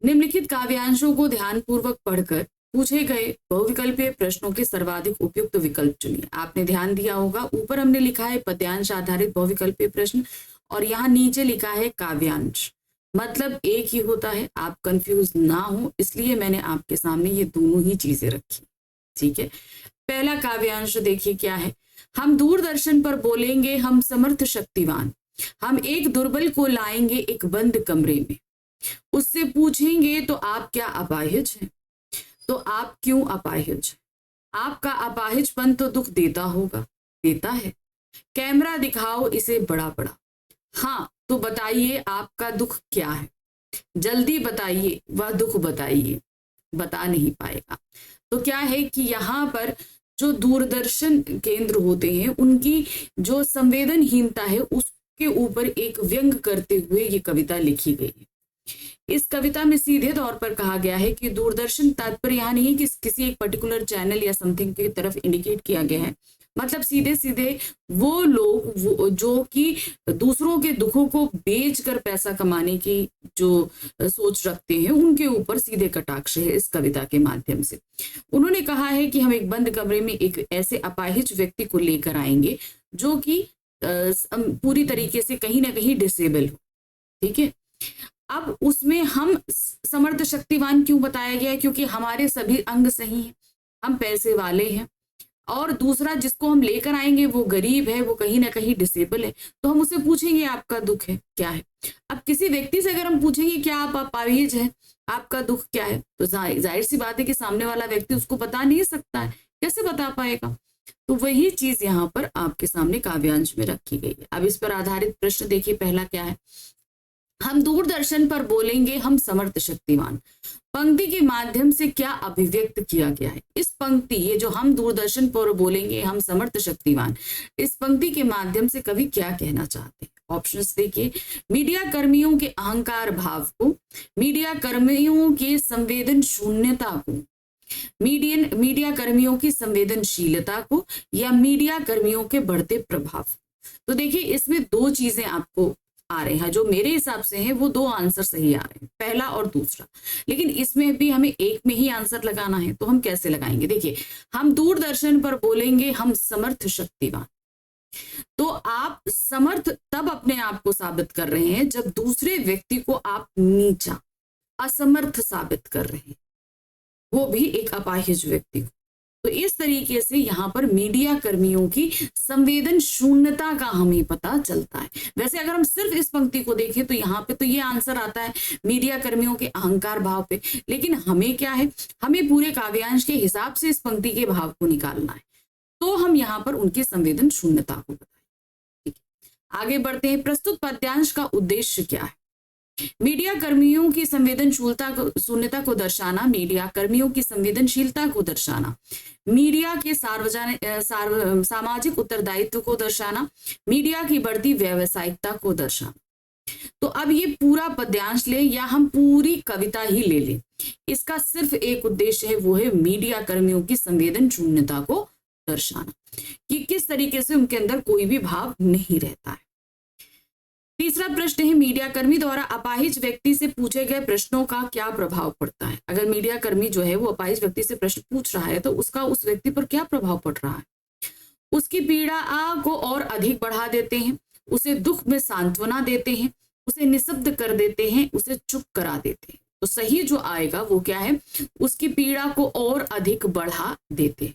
निम्नलिखित काव्यांशों को ध्यानपूर्वक पढ़कर पूछे गए बहुविकल्पीय प्रश्नों के सर्वाधिक उपयुक्त विकल्प चुनिए। आपने ध्यान दिया होगा, ऊपर हमने लिखा है पद्यांश आधारित बहुविकल्पीय प्रश्न और यहाँ नीचे लिखा है काव्यांश, मतलब एक ही होता है। आप कंफ्यूज ना हो इसलिए मैंने आपके सामने ये दोनों ही चीजें रखी। ठीक है, पहला काव्यांश देखिए क्या है। हम दूरदर्शन पर बोलेंगे हम समर्थ शक्तिवान, हम एक दुर्बल को लाएंगे एक बंद कमरे में, उससे पूछेंगे तो आप क्या अपाहिज हैं, तो आप क्यों अपाहिज? आपका अपाहिजपन तो दुख देता होगा, देता है। कैमरा दिखाओ इसे बड़ा बड़ा, हाँ तो बताइए आपका दुख क्या है, जल्दी बताइए वह दुख बताइए, बता नहीं पाएगा। तो क्या है कि यहाँ पर जो दूरदर्शन केंद्र होते हैं उनकी जो संवेदनहीनता है उसके ऊपर एक व्यंग करते हुए ये कविता लिखी गई है। इस कविता में सीधे तौर पर कहा गया है कि दूरदर्शन तात्पर्य यहाँ नहीं कि किसी एक पर्टिकुलर चैनल या समथिंग की तरफ इंडिकेट किया गया है, मतलब सीधे सीधे वो लोग जो कि दूसरों के दुखों को बेचकर पैसा कमाने की जो सोच रखते हैं उनके ऊपर सीधे कटाक्ष है इस कविता के माध्यम से। उन्होंने कहा है कि हम एक बंद कमरे में एक ऐसे अपाहिज व्यक्ति को लेकर आएंगे जो कि पूरी तरीके से कहीं ना कहीं डिसेबल हो। ठीक है, अब उसमें हम समर्थ शक्तिवान क्यों बताया गया है? क्योंकि हमारे सभी अंग सही हैं, हम पैसे वाले हैं, और दूसरा जिसको हम लेकर आएंगे वो गरीब है, वो कहीं ना कहीं डिसेबल है, तो हम उससे पूछेंगे आपका दुख है क्या है। अब किसी व्यक्ति से अगर हम पूछेंगे क्या आप अपाहिज हैं, आपका दुख क्या है, तो जाहिर सी बात है कि सामने वाला व्यक्ति उसको बता नहीं सकता है, कैसे बता पाएगा। तो वही चीज यहाँ पर आपके सामने काव्यांश में रखी गई है। अब इस पर आधारित प्रश्न देखिए, पहला क्या है। हम दूरदर्शन पर बोलेंगे हम समर्थ शक्तिवान, पंक्ति के माध्यम से क्या अभिव्यक्त किया गया है। इस पंक्ति, ये जो हम दूरदर्शन पर बोलेंगे हम समर्थ शक्तिवान, इस पंक्ति के माध्यम से कवि क्या कहना चाहते हैं। ऑप्शंस देखिए, मीडिया कर्मियों के अहंकार भाव को, मीडिया कर्मियों के संवेदन शून्यता को, मीडिया कर्मियों की संवेदनशीलता को, या मीडिया कर्मियों के बढ़ते प्रभाव। तो देखिए इसमें दो चीजें आपको आ रहे हैं, जो मेरे हिसाब से हैं वो दो आंसर सही आ रहे हैं, पहला और दूसरा, लेकिन इसमें भी हमें एक में ही आंसर लगाना है, तो हम कैसे लगाएंगे। देखिए, हम दूरदर्शन पर बोलेंगे हम समर्थ शक्तिवान, तो आप समर्थ तब अपने आप को साबित कर रहे हैं जब दूसरे व्यक्ति को आप नीचा, असमर्थ साबित कर रहे हैं, वो भी एक अपाहिज व्यक्ति को। तो इस तरीके से यहाँ पर मीडिया कर्मियों की संवेदन शून्यता का हमें पता चलता है। वैसे अगर हम सिर्फ इस पंक्ति को देखें तो यहाँ पे तो ये आंसर आता है मीडिया कर्मियों के अहंकार भाव पे, लेकिन हमें क्या है, हमें पूरे काव्यांश के हिसाब से इस पंक्ति के भाव को निकालना है, तो हम यहाँ पर उनकी संवेदन शून्यता को बताएं। ठीक है, आगे बढ़ते हैं। प्रस्तुत पद्यांश का उद्देश्य क्या है। मीडिया कर्मियों की संवेदनशीलता को, शून्यता को दर्शाना, मीडिया कर्मियों की संवेदनशीलता को दर्शाना, मीडिया के सामाजिक उत्तरदायित्व को दर्शाना, मीडिया की बढ़ती व्यावसायिकता को दर्शाना। तो अब ये पूरा पद्यांश ले या हम पूरी कविता ही ले लें, इसका सिर्फ एक उद्देश्य है, वो है मीडिया कर्मियों की संवेदन शून्यता को दर्शाना, कि किस तरीके से उनके अंदर कोई भी भाव नहीं रहता है। तीसरा प्रश्न है, मीडिया कर्मी द्वारा अपाहिज व्यक्ति से पूछे गए प्रश्नों का क्या प्रभाव पड़ता है। अगर मीडिया कर्मी जो है वो अपाहिज व्यक्ति से प्रश्न पूछ रहा है तो उसका उस व्यक्ति पर क्या प्रभाव पड़ रहा है। उसकी पीड़ा को और अधिक बढ़ा देते हैं, उसे दुख में सांत्वना देते हैं, उसे निशब्द कर देते हैं, उसे चुप करा देते हैं। तो सही जो आएगा वो क्या है, उसकी पीड़ा को और अधिक बढ़ा देते हैं।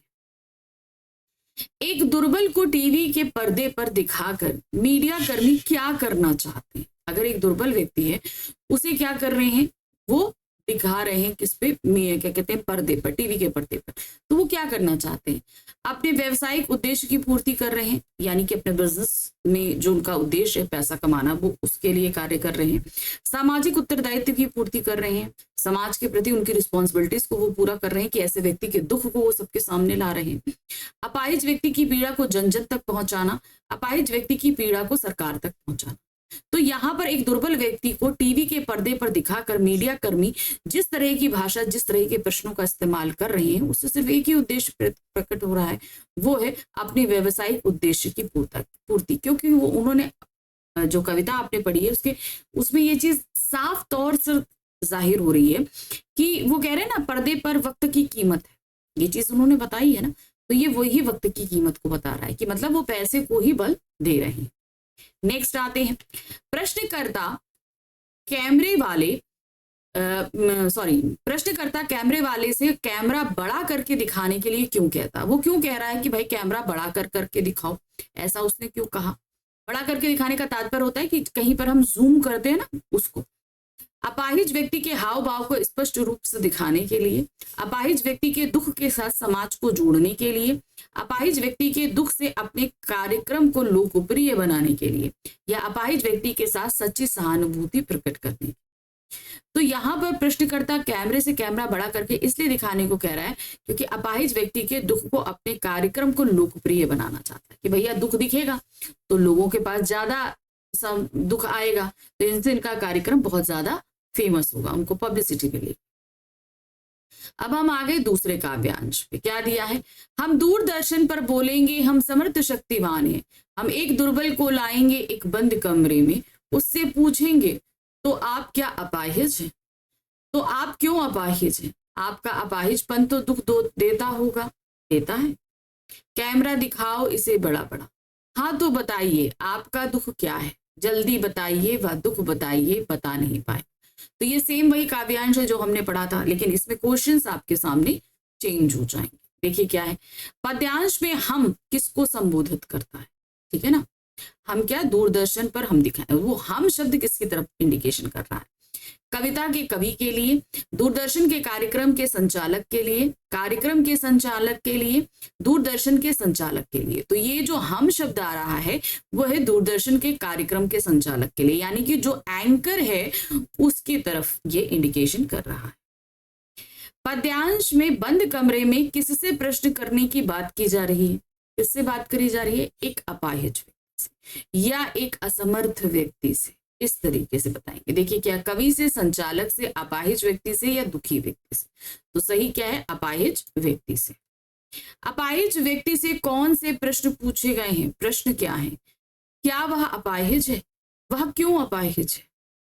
एक दुर्बल को टीवी के पर्दे पर दिखाकर मीडिया कर्मी क्या करना चाहते हैं। अगर एक दुर्बल व्यक्ति है उसे क्या कर रहे हैं, वो दिखा रहे हैं किस पे, क्या कहते हैं, पर्दे पर, टीवी के पर्दे पर। तो वो क्या करना चाहते हैं, अपने व्यवसायिक उद्देश्य की पूर्ति कर रहे हैं, यानी कि अपने बिजनेस में जो उनका उद्देश्य है पैसा कमाना, वो उसके लिए कार्य कर रहे हैं। सामाजिक उत्तरदायित्व की पूर्ति कर रहे हैं, समाज के प्रति उनकी रिस्पॉन्सिबिलिटीज को वो पूरा कर रहे हैं कि ऐसे व्यक्ति के दुख को वो सबके सामने ला रहे हैं। अपाहिज व्यक्ति की पीड़ा को जन जन तक पहुंचाना, अपाहिज व्यक्ति की पीड़ा को सरकार तक पहुंचाना। तो यहाँ पर एक दुर्बल व्यक्ति को टीवी के पर्दे पर दिखाकर मीडिया कर्मी जिस तरह की भाषा, जिस तरह के प्रश्नों का इस्तेमाल कर रहे हैं, उससे सिर्फ एक ही उद्देश्य प्रकट हो रहा है, वो है अपने व्यवसायिक उद्देश्य की पूर्ति। क्योंकि वो उन्होंने जो कविता आपने पढ़ी है उसमें ये चीज साफ तौर से जाहिर हो रही है कि वो कह रहे हैं ना, पर्दे पर वक्त की कीमत है, ये चीज उन्होंने बताई है ना, तो ये वही वक्त की कीमत को बता रहा है कि मतलब वो पैसे को ही बल दे रहे हैं। नेक्स्ट आते हैं, प्रश्नकर्ता कैमरे वाले प्रश्नकर्ता कैमरे वाले से कैमरा बड़ा करके दिखाने के लिए क्यों कहता, वो क्यों कह रहा है कि भाई कैमरा बड़ा करके दिखाओ, ऐसा उसने क्यों कहा। बड़ा करके दिखाने का तात्पर्य होता है कि कहीं पर हम जूम करते हैं ना उसको, अपाहिज व्यक्ति के हाव भाव को स्पष्ट रूप से दिखाने के लिए, अपाहिज व्यक्ति के दुख के साथ समाज को जोड़ने के लिए, अपाहिज व्यक्ति के दुख से अपने कार्यक्रम को लोकप्रिय बनाने के लिए, या अपाहिज व्यक्ति के साथ सच्ची सहानुभूति प्रकट करने। तो यहाँ पर प्रश्नकर्ता कैमरे से कैमरा बड़ा करके इसलिए दिखाने को कह रहा है क्योंकि अपाहिज व्यक्ति के दुख को अपने कार्यक्रम को लोकप्रिय बनाना चाहता है कि भैया दुख दिखेगा तो लोगों के पास ज्यादा दुख आएगा, तो इनसे इनका कार्यक्रम बहुत ज्यादा फेमस होगा, उनको पब्लिसिटी मिलेगी। अब हम आगे दूसरे काव्यांश पे, क्या दिया है, हम दूरदर्शन पर बोलेंगे हम समर्थ शक्तिवान हैं, हम एक दुर्बल को लाएंगे एक बंद कमरे में, उससे पूछेंगे तो आप क्या अपाहिज हैं, तो आप क्यों अपाहिज हैं, आपका अपाहिजपन तो दुख देता होगा, देता है, कैमरा दिखाओ इसे बड़ा बड़ा, हाँ तो बताइए आपका दुख क्या है, जल्दी बताइए वह दुख बताइए बता नहीं पाए। तो ये सेम वही काव्यांश है जो हमने पढ़ा था, लेकिन इसमें क्वेश्चंस आपके सामने चेंज हो जाएंगे। देखिए क्या है, पद्यांश में हम किसको संबोधित करता है, ठीक है ना, हम क्या दूरदर्शन पर हम दिखाएं, वो हम शब्द किसकी तरफ इंडिकेशन कर रहा है, कविता के कवि के लिए, दूरदर्शन के कार्यक्रम के संचालक के लिए, कार्यक्रम के संचालक के लिए, दूरदर्शन के संचालक के लिए। तो ये जो हम शब्द आ रहा है वो है दूरदर्शन के कार्यक्रम के संचालक के लिए, यानी कि जो एंकर है उसकी तरफ ये इंडिकेशन कर रहा है। पद्यांश में बंद कमरे में किससे प्रश्न करने की बात की जा रही है, किससे बात करी जा रही है, एक अपाहिज व्यक्ति से या एक असमर्थ व्यक्ति से, इस तरीके से बताएंगे। देखिए क्या, कवि से, संचालक से, अपाहिज व्यक्ति से या दुखी व्यक्ति से, तो सही क्या है, अपाहिज व्यक्ति से। अपाहिज व्यक्ति से कौन से प्रश्न पूछे गए हैं, प्रश्न क्या है, क्या वह अपाहिज है, वह क्यों अपाहिज है,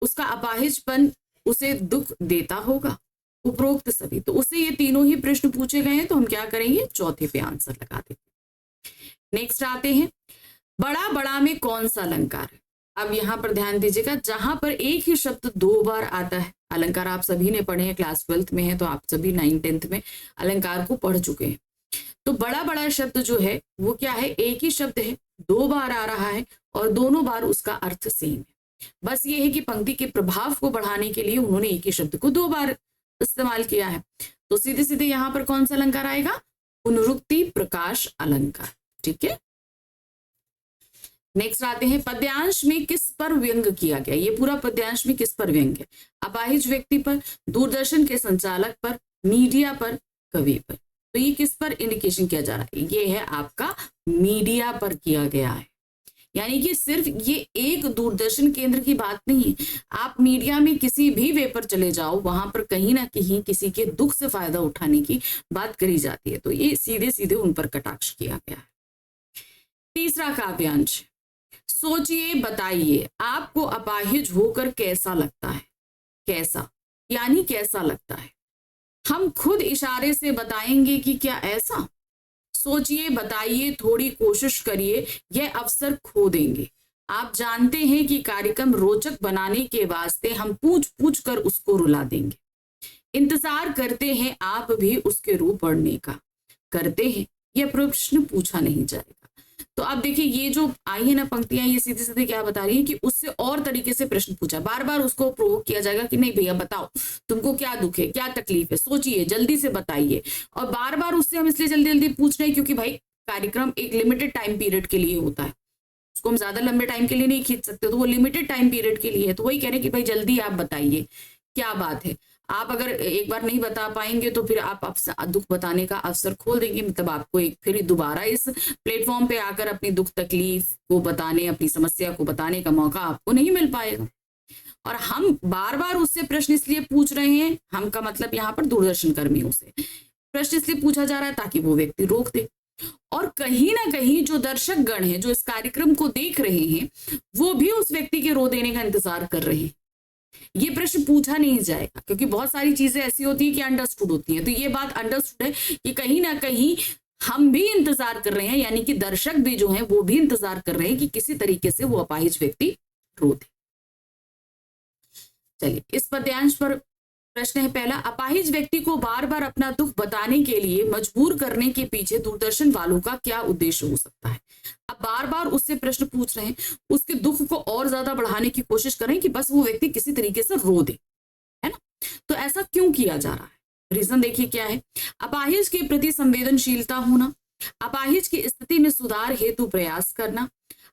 उसका अपाहिजपन उसे दुख देता होगा, उपरोक्त सभी, तो उससे ये तीनों ही प्रश्न पूछे गए हैं, तो हम क्या करेंगे, चौथे पे आंसर लगा देंगे। नेक्स्ट आते हैं, बड़ा बड़ा में कौन सा अलंकार है। अब यहाँ पर ध्यान दीजिएगा, जहां पर एक ही शब्द दो बार आता है, अलंकार आप सभी ने पढ़े हैं, क्लास 12th में है तो आप सभी 9th 10th में अलंकार को पढ़ चुके हैं। तो बड़ा बड़ा शब्द जो है वो क्या है, एक ही शब्द है, दो बार आ रहा है और दोनों बार उसका अर्थ सेम है। बस ये है कि पंक्ति के प्रभाव को बढ़ाने के लिए उन्होंने एक ही शब्द को दो बार इस्तेमाल किया है। तो सीधे सीधे यहाँ पर कौन सा अलंकार आएगा, पुनरुक्ति प्रकाश अलंकार, ठीक है। नेक्स्ट आते हैं, पद्यांश में किस पर व्यंग किया गया, ये पूरा पद्यांश में किस पर व्यंग है, अपाहिज व्यक्ति पर, दूरदर्शन के संचालक पर, मीडिया पर, कवि पर। तो ये किस पर इंडिकेशन किया जा रहा है, ये है आपका मीडिया पर किया गया है, यानी कि सिर्फ ये एक दूरदर्शन केंद्र की बात नहीं है, आप मीडिया में किसी भी वे पर चले जाओ, वहां पर कहीं ना कहीं किसी के दुख से फायदा उठाने की बात करी जाती है, तो ये सीधे सीधे उन पर कटाक्ष किया गया है। तीसरा काव्यांश, सोचिए बताइए आपको अपाहिज होकर कैसा लगता है, कैसा यानी कैसा लगता है, हम खुद इशारे से बताएंगे कि क्या ऐसा, सोचिए बताइए थोड़ी कोशिश करिए, यह अवसर खो देंगे, आप जानते हैं कि कार्यक्रम रोचक बनाने के वास्ते हम पूछ पूछ कर उसको रुला देंगे, इंतजार करते हैं आप भी उसके रूप बढ़ने का, करते हैं, यह प्रश्न पूछा नहीं जाएगा। तो अब देखिए ये जो आई है ना पंक्तियां, ये सीधे सीधे क्या बता रही है कि उससे और तरीके से प्रश्न पूछा, बार बार उसको प्रोवोक किया जाएगा कि नहीं भैया बताओ तुमको क्या दुख है, क्या तकलीफ है, सोचिए जल्दी से बताइए। और बार बार उससे हम इसलिए जल्दी जल्दी पूछ रहे हैं क्योंकि भाई कार्यक्रम एक लिमिटेड टाइम पीरियड के लिए होता है, उसको हम ज्यादा लंबे टाइम के लिए नहीं खींच सकते, तो वो लिमिटेड टाइम पीरियड के लिए है, तो वही कह रहे हैं कि भाई जल्दी आप बताइए क्या बात है, आप अगर एक बार नहीं बता पाएंगे तो फिर आप दुख बताने का अवसर खोल देंगे, मतलब आपको एक फिर दोबारा इस प्लेटफॉर्म पे आकर अपनी दुख तकलीफ को बताने, अपनी समस्या को बताने का मौका आपको नहीं मिल पाएगा। और हम बार बार उससे प्रश्न इसलिए पूछ रहे हैं, हम का मतलब यहाँ पर दूरदर्शन कर्मियों से प्रश्न इसलिए पूछा जा रहा है ताकि वो व्यक्ति रोक दे, और कहीं ना कहीं जो दर्शक गण है जो इस कार्यक्रम को देख रहे हैं वो भी उस व्यक्ति के रो देने का इंतजार कर रहे हैं, ये प्रश्न पूछा नहीं जाएगा, क्योंकि बहुत सारी चीजें ऐसी होती है कि अंडरस्टूड होती है। तो ये बात अंडरस्टूड है कि कहीं ना कहीं हम भी इंतजार कर रहे हैं, यानी कि दर्शक भी जो है वो भी इंतजार कर रहे हैं कि किसी तरीके से वो अपाहिज व्यक्ति रो दे। चलिए, इस पद्यांश पर प्रश्न है पहला, अपाहिज व्यक्ति को बार बार अपना दुख बताने के लिए मजबूर करने के पीछे दूरदर्शन वालों का क्या उद्देश्य हो सकता है। अब बार बार उससे प्रश्न पूछ रहे हैं, उसके दुख को और ज्यादा बढ़ाने की कोशिश करें कि बस वो व्यक्ति किसी तरीके से रो दे, है ना। तो ऐसा क्यों किया जा रहा है? रीजन देखिए क्या है। अपाहिज के प्रति संवेदनशीलता होना, अपाहिज की स्थिति में सुधार हेतु प्रयास करना,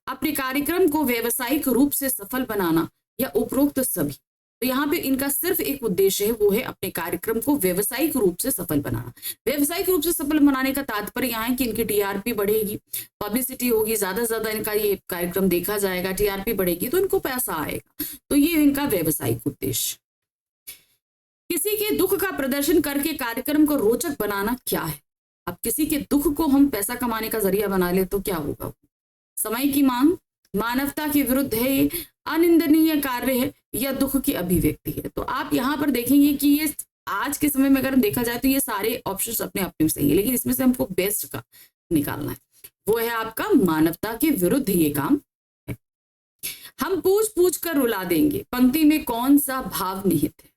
अपने कार्यक्रम को व्यवसायिक रूप से सफल बनाना, या उपरोक्त सभी। तो यहाँ पे इनका सिर्फ एक उद्देश्य है, वो है अपने कार्यक्रम को व्यवसायिक रूप से सफल बनाना। व्यवसायिक रूप से सफल बनाने का तात्पर्य यहाँ है कि इनकी टीआरपी बढ़ेगी, पब्लिसिटी होगी, ज्यादा से ज्यादा इनका ये कार्यक्रम देखा जाएगा, टीआरपी बढ़ेगी तो इनको पैसा आएगा। तो ये इनका व्यवसायिक उद्देश्य। किसी के दुख का प्रदर्शन करके कार्यक्रम को रोचक बनाना क्या है? अब किसी के दुख को हम पैसा कमाने का जरिया बना ले तो क्या होगा? समय की मांग, मानवता के विरुद्ध है, अनिंदनीय कार्य है, या दुख की अभिव्यक्ति है। तो आप यहाँ पर देखेंगे कि ये आज के समय में अगर देखा जाए तो ये सारे ऑप्शंस अपने आप में सही है, लेकिन इसमें से हमको बेस्ट का निकालना है, वो है आपका मानवता के विरुद्ध ये काम है। हम पूछ पूछ कर रुला देंगे, पंक्ति में कौन सा भाव निहित है?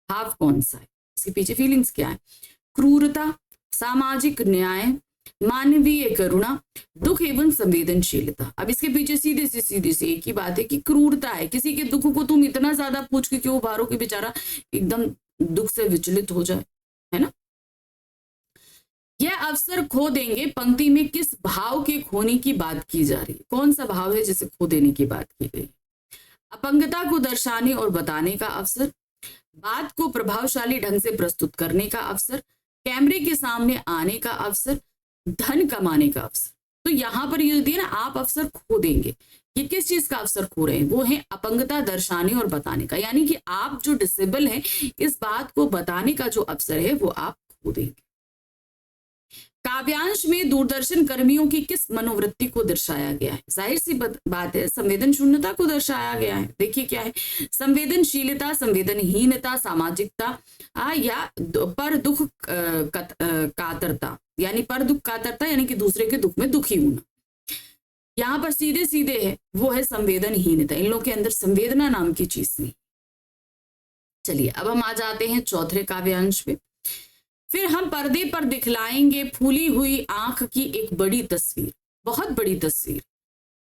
भाव कौन सा है? इसके पीछे फीलिंग्स क्या है? क्रूरता, सामाजिक न्याय, मानवीय करुणा, दुख एवं संवेदनशीलता। अब इसके पीछे सीधे से एक ही बात है कि क्रूरता है। किसी के दुख को तुम इतना ज्यादा पूछ के क्यों उभारो कि बेचारा एकदम दुख से विचलित हो जाए, है ना। यह अवसर खो देंगे, पंक्ति में किस भाव के खोने की बात की जा रही है? कौन सा भाव है जिसे खो देने की बात की गई? अपंगता को दर्शाने और बताने का अवसर, बात को प्रभावशाली ढंग से प्रस्तुत करने का अवसर, कैमरे के सामने आने का अवसर, धन कमाने का अवसर। तो यहाँ पर ये दिया ना, आप अवसर खो देंगे। ये किस चीज का अवसर खो रहे हैं? वो है अपंगता दर्शाने और बताने का, यानी कि आप जो डिसेबल हैं इस बात को बताने का जो अवसर है वो आप खो देंगे। काव्यांश में दूरदर्शन कर्मियों की किस मनोवृत्ति को दर्शाया गया है? जाहिर सी बात है, संवेदन शून्यता को दर्शाया गया है। देखिए क्या है, संवेदनशीलता, संवेदनहीनता, सामाजिकता, या पर दुख कातरता, यानी पर दुख कातरता, यानी कि दूसरे के दुख में दुखी होना। यहाँ पर सीधे सीधे है वो है संवेदनहीनता। इन लोगों के अंदर संवेदना नाम की चीज नहीं। चलिए, अब हम आ जाते हैं चौथे काव्यांश पे। फिर हम पर्दे पर दिखलाएंगे फूली हुई आंख की एक बड़ी तस्वीर, बहुत बड़ी तस्वीर,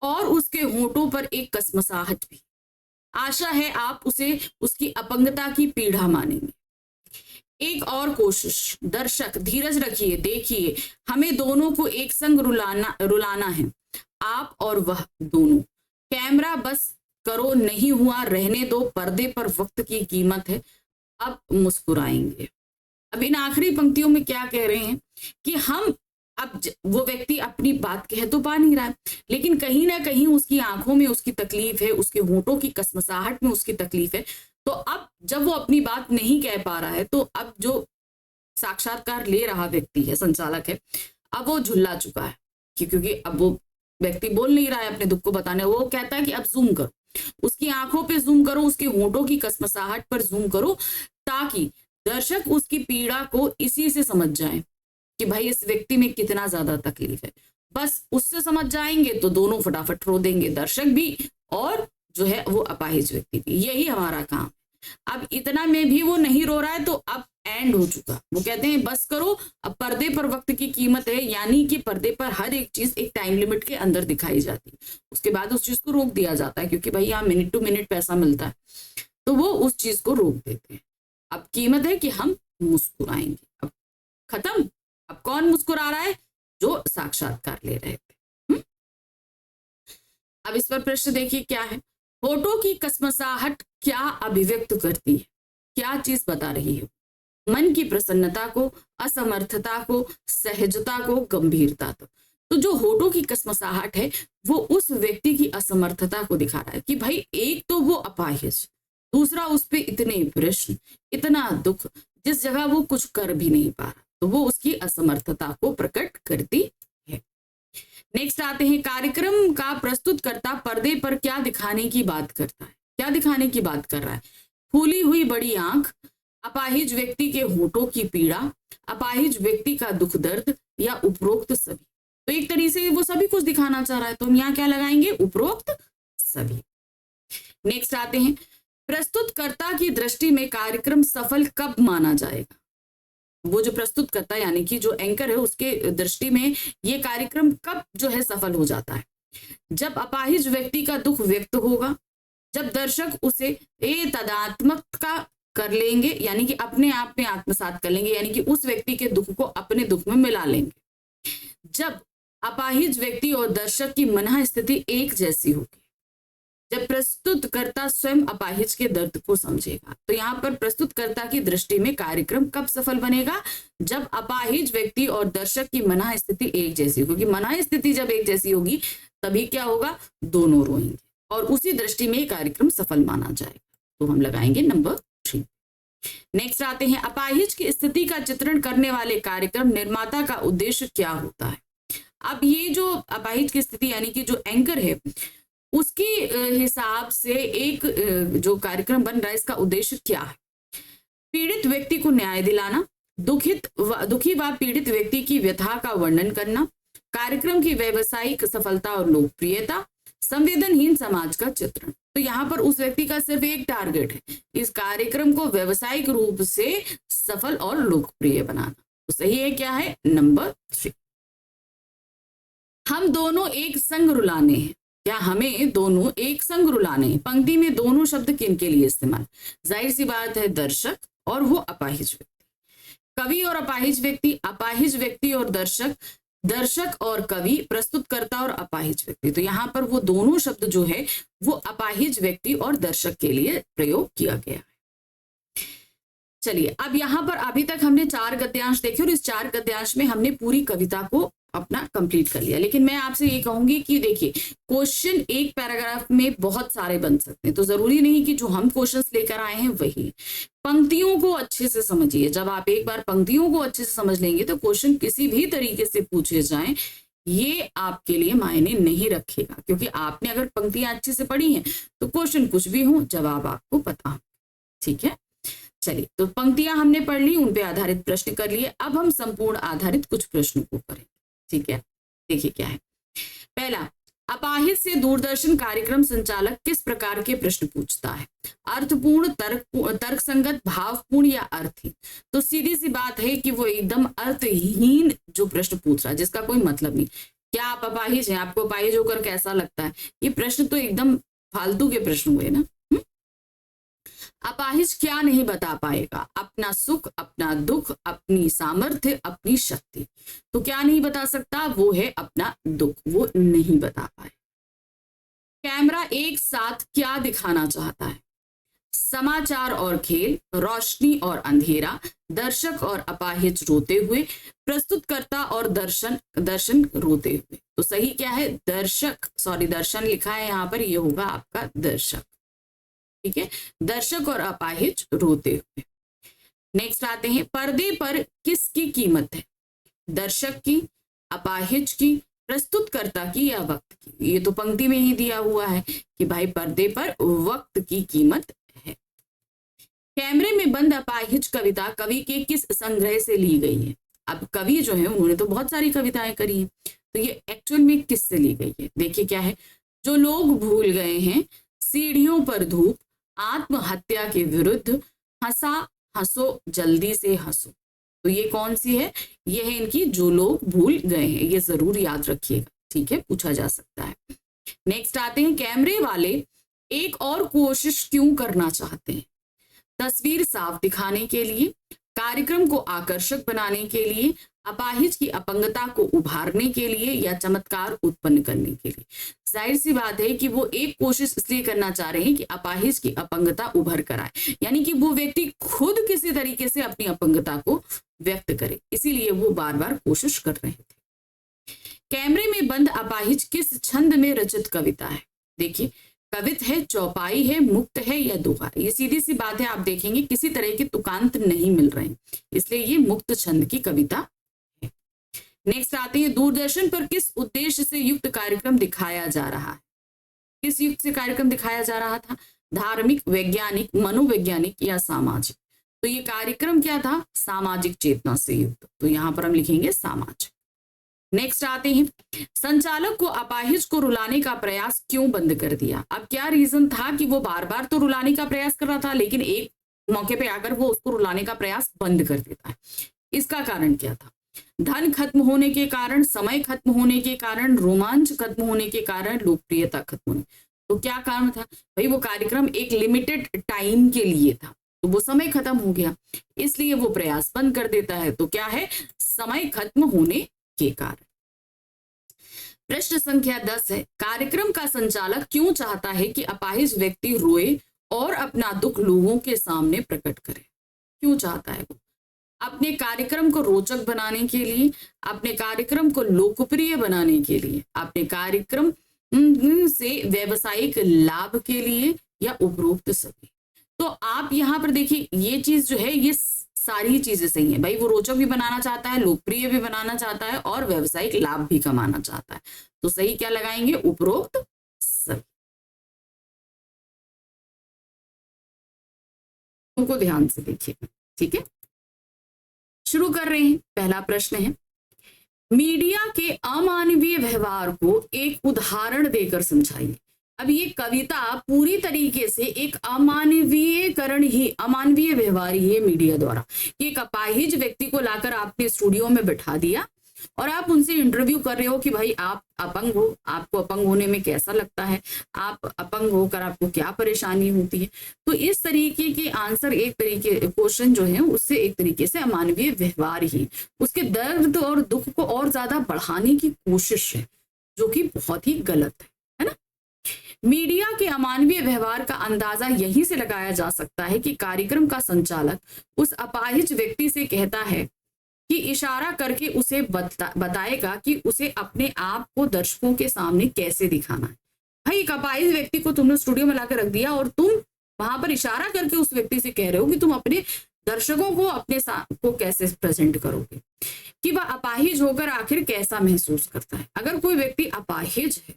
और उसके होंठों पर एक कसमसाहट भी। आशा है आप उसे उसकी अपंगता की पीड़ा मानेंगे। एक और कोशिश, दर्शक धीरज रखिए, देखिए हमें दोनों को एक संग रुलाना है, आप और वह दोनों। कैमरा बस करो, नहीं हुआ रहने दो, पर्दे पर वक्त की कीमत है, अब मुस्कुराएंगे। अब इन आखिरी पंक्तियों में क्या कह रहे हैं कि हम अब वो व्यक्ति अपनी बात कह तो पा नहीं रहा है, लेकिन कहीं ना कहीं उसकी आंखों में उसकी तकलीफ है, उसके होंठों की कसमसाहट में उसकी तकलीफ है। तो अब जब वो अपनी बात नहीं कह पा रहा है, तो अब जो साक्षात्कार ले रहा व्यक्ति है, संचालक है, अब वो झुल्ला चुका है, क्योंकि अब वो व्यक्ति बोल नहीं रहा है अपने दुख को बताने। वो कहता है कि अब जूम करो, उसकी आंखों पे जूम करो, उसके होंठों की कसमसाहट पर जूम करो, ताकि दर्शक उसकी पीड़ा को इसी से समझ जाए कि भाई इस व्यक्ति में कितना ज्यादा तकलीफ है। बस उससे समझ जाएंगे तो दोनों फटाफट रो देंगे, दर्शक भी और जो है वो अपाहिज व्यक्ति भी। यही हमारा काम। अब इतना में भी वो नहीं रो रहा है तो अब एंड हो चुका। वो कहते हैं बस करो, अब पर्दे पर वक्त की कीमत है, यानी कि पर्दे पर हर एक चीज एक टाइम लिमिट के अंदर दिखाई जाती है, उसके बाद उस चीज को रोक दिया जाता है, क्योंकि भाई यहाँ मिनट टू मिनट पैसा मिलता है, तो वो उस चीज को रोक देते हैं। अब कीमत है कि हम मुस्कुराएंगे। अब खत्म। अब कौन मुस्कुरा रहा है? जो साक्षात्कार ले रहे थे। अब इस पर प्रश्न देखिए क्या है। होठों की कसमसाहट क्या अभिव्यक्त करती है? क्या चीज बता रही है? मन की प्रसन्नता को, असमर्थता को, सहजता को, गंभीरता को। तो जो होठों की कसमसाहट है वो उस व्यक्ति की असमर्थता को दिखा रहा है कि भाई एक तो वो अपाहिज, दूसरा उस पे इतने प्रश्न, इतना दुख, जिस जगह वो कुछ कर भी नहीं पा रहा, तो वो उसकी असमर्थता को प्रकट करती है। नेक्स्ट आते हैं, कार्यक्रम का प्रस्तुतकर्ता पर्दे पर क्या दिखाने की बात करता है? क्या दिखाने की बात कर रहा है? फूली हुई बड़ी आंख, अपाहिज व्यक्ति के होठों की पीड़ा, अपाहिज व्यक्ति का दुख दर्द या उपरोक्त सभी। तो एक तरीके से वो सभी कुछ दिखाना चाह रहा है, तो हम यहाँ क्या लगाएंगे? उपरोक्त सभी। नेक्स्ट आते हैं, प्रस्तुतकर्ता की दृष्टि में कार्यक्रम सफल कब माना जाएगा? वो जो प्रस्तुतकर्ता यानी कि जो एंकर है उसके दृष्टि में ये कार्यक्रम कब जो है सफल हो जाता है? जब अपाहिज व्यक्ति का दुख व्यक्त होगा, जब दर्शक उसे तदात्मक का कर लेंगे यानी कि अपने आप में आत्मसात कर लेंगे, यानी कि उस व्यक्ति के दुख को अपने दुख में मिला लेंगे, जब अपाहिज व्यक्ति और दर्शक की मनः स्थिति एक जैसी होगी, जब प्रस्तुतकर्ता स्वयं अपाहिज के दर्द को समझेगा। तो यहाँ पर प्रस्तुतकर्ता की दृष्टि में कार्यक्रम कब सफल बनेगा? जब अपाहिज व्यक्ति और दर्शक की मनः स्थिति एक जैसी होगी। मनः स्थिति जब एक जैसी होगी तभी क्या होगा? दोनों रोएंगे और उसी दृष्टि में कार्यक्रम सफल माना जाएगा। तो हम लगाएंगे नंबर 3। नेक्स्ट आते हैं, अपाहिज की स्थिति का चित्रण करने वाले कार्यक्रम निर्माता का उद्देश्य क्या होता है? अब ये जो अपाहिज की स्थिति यानी कि जो एंकर है उसके हिसाब से एक जो कार्यक्रम बन रहा है इसका उद्देश्य क्या है? पीड़ित व्यक्ति को न्याय दिलाना, दुखी व पीड़ित व्यक्ति की व्यथा का वर्णन करना, कार्यक्रम की व्यावसायिक सफलता और लोकप्रियता, संवेदनहीन समाज का चित्रण। तो यहाँ पर उस व्यक्ति का सिर्फ एक टारगेट है, इस कार्यक्रम को व्यावसायिक रूप से सफल और लोकप्रिय बनाना। तो सही है क्या है? नंबर 3। हम दोनों एक संग रुलाने हैं, या हमें दोनों एक संग रुलाने हैं। पंक्ति में दोनों शब्द किन के लिए इस्तेमाल? जाहिर सी बात है दर्शक और वो अपाहिज व्यक्ति। कवि और अपाहिज व्यक्ति, अपाहिज व्यक्ति और दर्शक, दर्शक और कवि, प्रस्तुतकर्ता और अपाहिज व्यक्ति। तो यहाँ पर वो दोनों शब्द जो है वो अपाहिज व्यक्ति और दर्शक के लिए प्रयोग किया गया है। चलिए अब यहाँ पर अभी तक हमने 4 गद्यांश देखे और इस 4 गद्यांश में हमने पूरी कविता को अपना कंप्लीट कर लिया। लेकिन मैं आपसे ये कहूंगी कि देखिए क्वेश्चन एक पैराग्राफ में बहुत सारे बन सकते हैं, तो जरूरी नहीं कि जो हम क्वेश्चंस लेकर आए हैं वही। पंक्तियों को अच्छे से समझिए। जब आप एक बार पंक्तियों को अच्छे से समझ लेंगे तो क्वेश्चन किसी भी तरीके से पूछे जाएं ये आपके लिए मायने नहीं रखेगा, क्योंकि आपने अगर पंक्तियां अच्छे से पढ़ी हैं तो क्वेश्चन कुछ भी हो जवाब आपको पता हो। ठीक है, चलिए तो पंक्तियां हमने पढ़ ली, उन पे आधारित प्रश्न कर लिए। अब हम संपूर्ण आधारित कुछ प्रश्नों को करेंगे। ठीक है, देखिए क्या है। पहला, अपाहिज से दूरदर्शन कार्यक्रम संचालक किस प्रकार के प्रश्न पूछता है? अर्थपूर्ण, तर्कसंगत, भावपूर्ण या अर्थहीन? तो सीधी सी बात है कि वो एकदम अर्थहीन जो प्रश्न पूछ रहा है जिसका कोई मतलब नहीं। क्या आप अपाहिज हैं? आपको अपाहिज होकर कैसा लगता है? ये प्रश्न तो एकदम फालतू के प्रश्न हुए ना। अपाहिज क्या नहीं बता पाएगा? अपना सुख, अपना दुख, अपनी सामर्थ्य, अपनी शक्ति। तो क्या नहीं बता सकता? वो है अपना दुख, वो नहीं बता पाए। कैमरा एक साथ क्या दिखाना चाहता है? समाचार और खेल, रोशनी और अंधेरा, दर्शक और अपाहिज रोते हुए, प्रस्तुतकर्ता और दर्शन रोते हुए। तो सही क्या है? दर्शन लिखा है यहाँ पर, ये होगा आपका दर्शक। ठीक है, दर्शक और अपाहिज रोते हुए। नेक्स्ट आते हैं, पर्दे पर किसकी कीमत है? दर्शक की, अपाहिज की, प्रस्तुतकर्ता की या वक्त की? ये तो पंक्ति में ही दिया हुआ है कि भाई पर्दे पर वक्त की कीमत है। कैमरे में बंद अपाहिज कविता कवि के किस संग्रह से ली गई है? अब कवि जो है उन्होंने तो बहुत सारी कविताएं करी हैं, तो ये एक्चुअल में किससे ली गई है? देखिए क्या है, जो लोग भूल गए हैं, सीढ़ियों पर धूप, आत्महत्या के विरुद्ध, हंसो जल्दी से हंसो। तो ये कौन सी है? ये है इनकी जो लोग भूल गए हैं। ये जरूर याद रखिएगा, ठीक है, पूछा जा सकता है। नेक्स्ट आते हैं, कैमरे वाले एक और कोशिश क्यों करना चाहते हैं? तस्वीर साफ दिखाने के लिए, कार्यक्रम को आकर्षक बनाने के लिए, अपाहिज की अपंगता को उभारने के लिए या चमत्कार उत्पन्न करने के लिए? जाहिर सी बात है कि वो एक कोशिश इसलिए करना चाह रहे हैं कि अपाहिज की अपंगता उभर कर आए, यानी कि वो व्यक्ति खुद किसी तरीके से अपनी अपंगता को व्यक्त करे, इसीलिए वो बार बार कोशिश कर रहे थे। कैमरे में बंद अपाहिज किस छंद में रचित कविता है? देखिए, कवित है, चौपाई है, मुक्त है या दोहा? ये सीधी सी बात है, आप देखेंगे किसी तरह के तुकांत नहीं मिल रहे हैं, इसलिए ये मुक्त छंद की कविता है। नेक्स्ट आते हैं, दूरदर्शन पर किस उद्देश्य से युक्त कार्यक्रम दिखाया जा रहा है? किस युक्त से कार्यक्रम दिखाया जा रहा था? धार्मिक, वैज्ञानिक, मनोवैज्ञानिक या सामाजिक। तो ये कार्यक्रम क्या था? सामाजिक चेतना से युक्त। तो यहाँ पर हम लिखेंगे सामाजिक। नेक्स्ट आते हैं, संचालक को अपाहिज को रुलाने का प्रयास क्यों बंद कर दिया? अब क्या रीजन था कि वो बार बार तो रुलाने का प्रयास कर रहा था, लेकिन एक मौके पे आकर वो उसको रुलाने का प्रयास बंद कर देता है। इसका कारण क्या था? धन खत्म होने के कारण, समय खत्म होने के कारण, रोमांच खत्म होने के कारण, लोकप्रियता खत्म होने। तो क्या कारण था भाई? वो कार्यक्रम एक लिमिटेड टाइम के लिए था, तो वो समय खत्म हो गया, इसलिए वो प्रयास बंद कर देता है। तो क्या है? समय खत्म होने के कारण। प्रश्न संख्या 10 है, कार्यक्रम का संचालक क्यों चाहता है कि अपाहिज व्यक्ति रोए और अपना दुख लोगों के सामने प्रकट करे? क्यों चाहता है वो? अपने कार्यक्रम को रोचक बनाने के लिए, अपने कार्यक्रम को लोकप्रिय बनाने के लिए, अपने कार्यक्रम से व्यवसायिक लाभ के लिए, या उपरोक्त सभी। तो आप यहाँ पर देखिए, ये चीज जो है, ये सारी चीजें सही है भाई। वो रोचक भी बनाना चाहता है, लोकप्रिय भी बनाना चाहता है, और व्यवसायिक लाभ भी कमाना चाहता है। तो सही क्या लगाएंगे? उपरोक्त सभी। उनको ध्यान से देखिए, ठीक है। शुरू कर रहे हैं। पहला प्रश्न है, मीडिया के अमानवीय व्यवहार को एक उदाहरण देकर समझाइए। अब ये कविता पूरी तरीके से एक अमानवीय व्यवहार ही है मीडिया द्वारा। एक अपाहिज व्यक्ति को लाकर आपने स्टूडियो में बैठा दिया और आप उनसे इंटरव्यू कर रहे हो कि भाई आप अपंग हो, आपको अपंग होने में कैसा लगता है, आप अपंग होकर आपको क्या परेशानी होती है। तो इस तरीके के आंसर, एक तरीके क्वेश्चन जो है, उससे एक तरीके से अमानवीय व्यवहार ही उसके दर्द और दुख को और ज्यादा बढ़ाने की कोशिश है, जो कि बहुत ही गलत है ना। मीडिया के अमानवीय व्यवहार का अंदाजा यहीं से लगाया जा सकता है कि कार्यक्रम का संचालक उस अपाहिज व्यक्ति से कहता है कि इशारा करके उसे बताएगा कि उसे अपने आप को दर्शकों के सामने कैसे दिखाना है। भाई, एक अपाहिज व्यक्ति को तुमने स्टूडियो में लाकर रख दिया और तुम वहां पर इशारा करके उस व्यक्ति से कह रहे हो कि तुम अपने दर्शकों को अपने को कैसे प्रेजेंट करोगे, कि वह अपाहिज होकर आखिर कैसा महसूस करता है। अगर कोई व्यक्ति अपाहिज है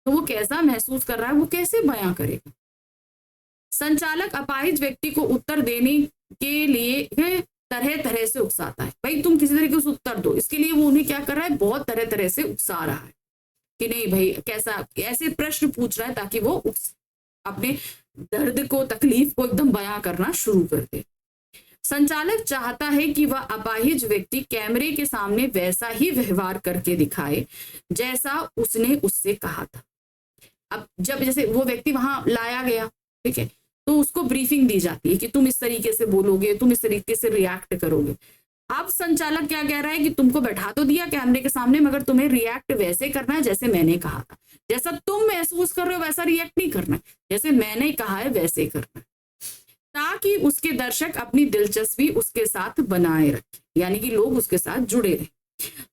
तो वो कैसा महसूस कर रहा है, वो कैसे बयां करेगा। संचालक अपाहिज व्यक्ति को उत्तर देने के लिए तरह तरह से उकसाता है। भाई, तुम किसी तरीके से उत्तर दो, इसके लिए वो उन्हें क्या कर रहा है? बहुत तरह तरह से उकसा रहा है कि नहीं भाई, कैसा, ऐसे प्रश्न पूछ रहा है ताकि वो अपने दर्द को, तकलीफ को एकदम बयां करना शुरू कर दे। संचालक चाहता है कि वह अपाहिज व्यक्ति कैमरे के सामने वैसा ही व्यवहार करके दिखाए जैसा उसने उससे कहा था। अब जब जैसे वो व्यक्ति वहां लाया गया, ठीक है, तो उसको ब्रीफिंग दी जाती है कि तुम इस तरीके से बोलोगे, तुम इस तरीके से रिएक्ट करोगे। अब संचालक क्या कह रहा है कि तुमको बैठा तो दिया कैमरे के सामने, मगर तुम्हें रिएक्ट वैसे करना है जैसे मैंने कहा था। जैसा तुम महसूस कर रहे हो वैसा रिएक्ट नहीं करना है, जैसे मैंने कहा है वैसे करना है, ताकि उसके दर्शक अपनी दिलचस्पी उसके साथ बनाए रखें, यानी कि लोग उसके साथ जुड़े रहे।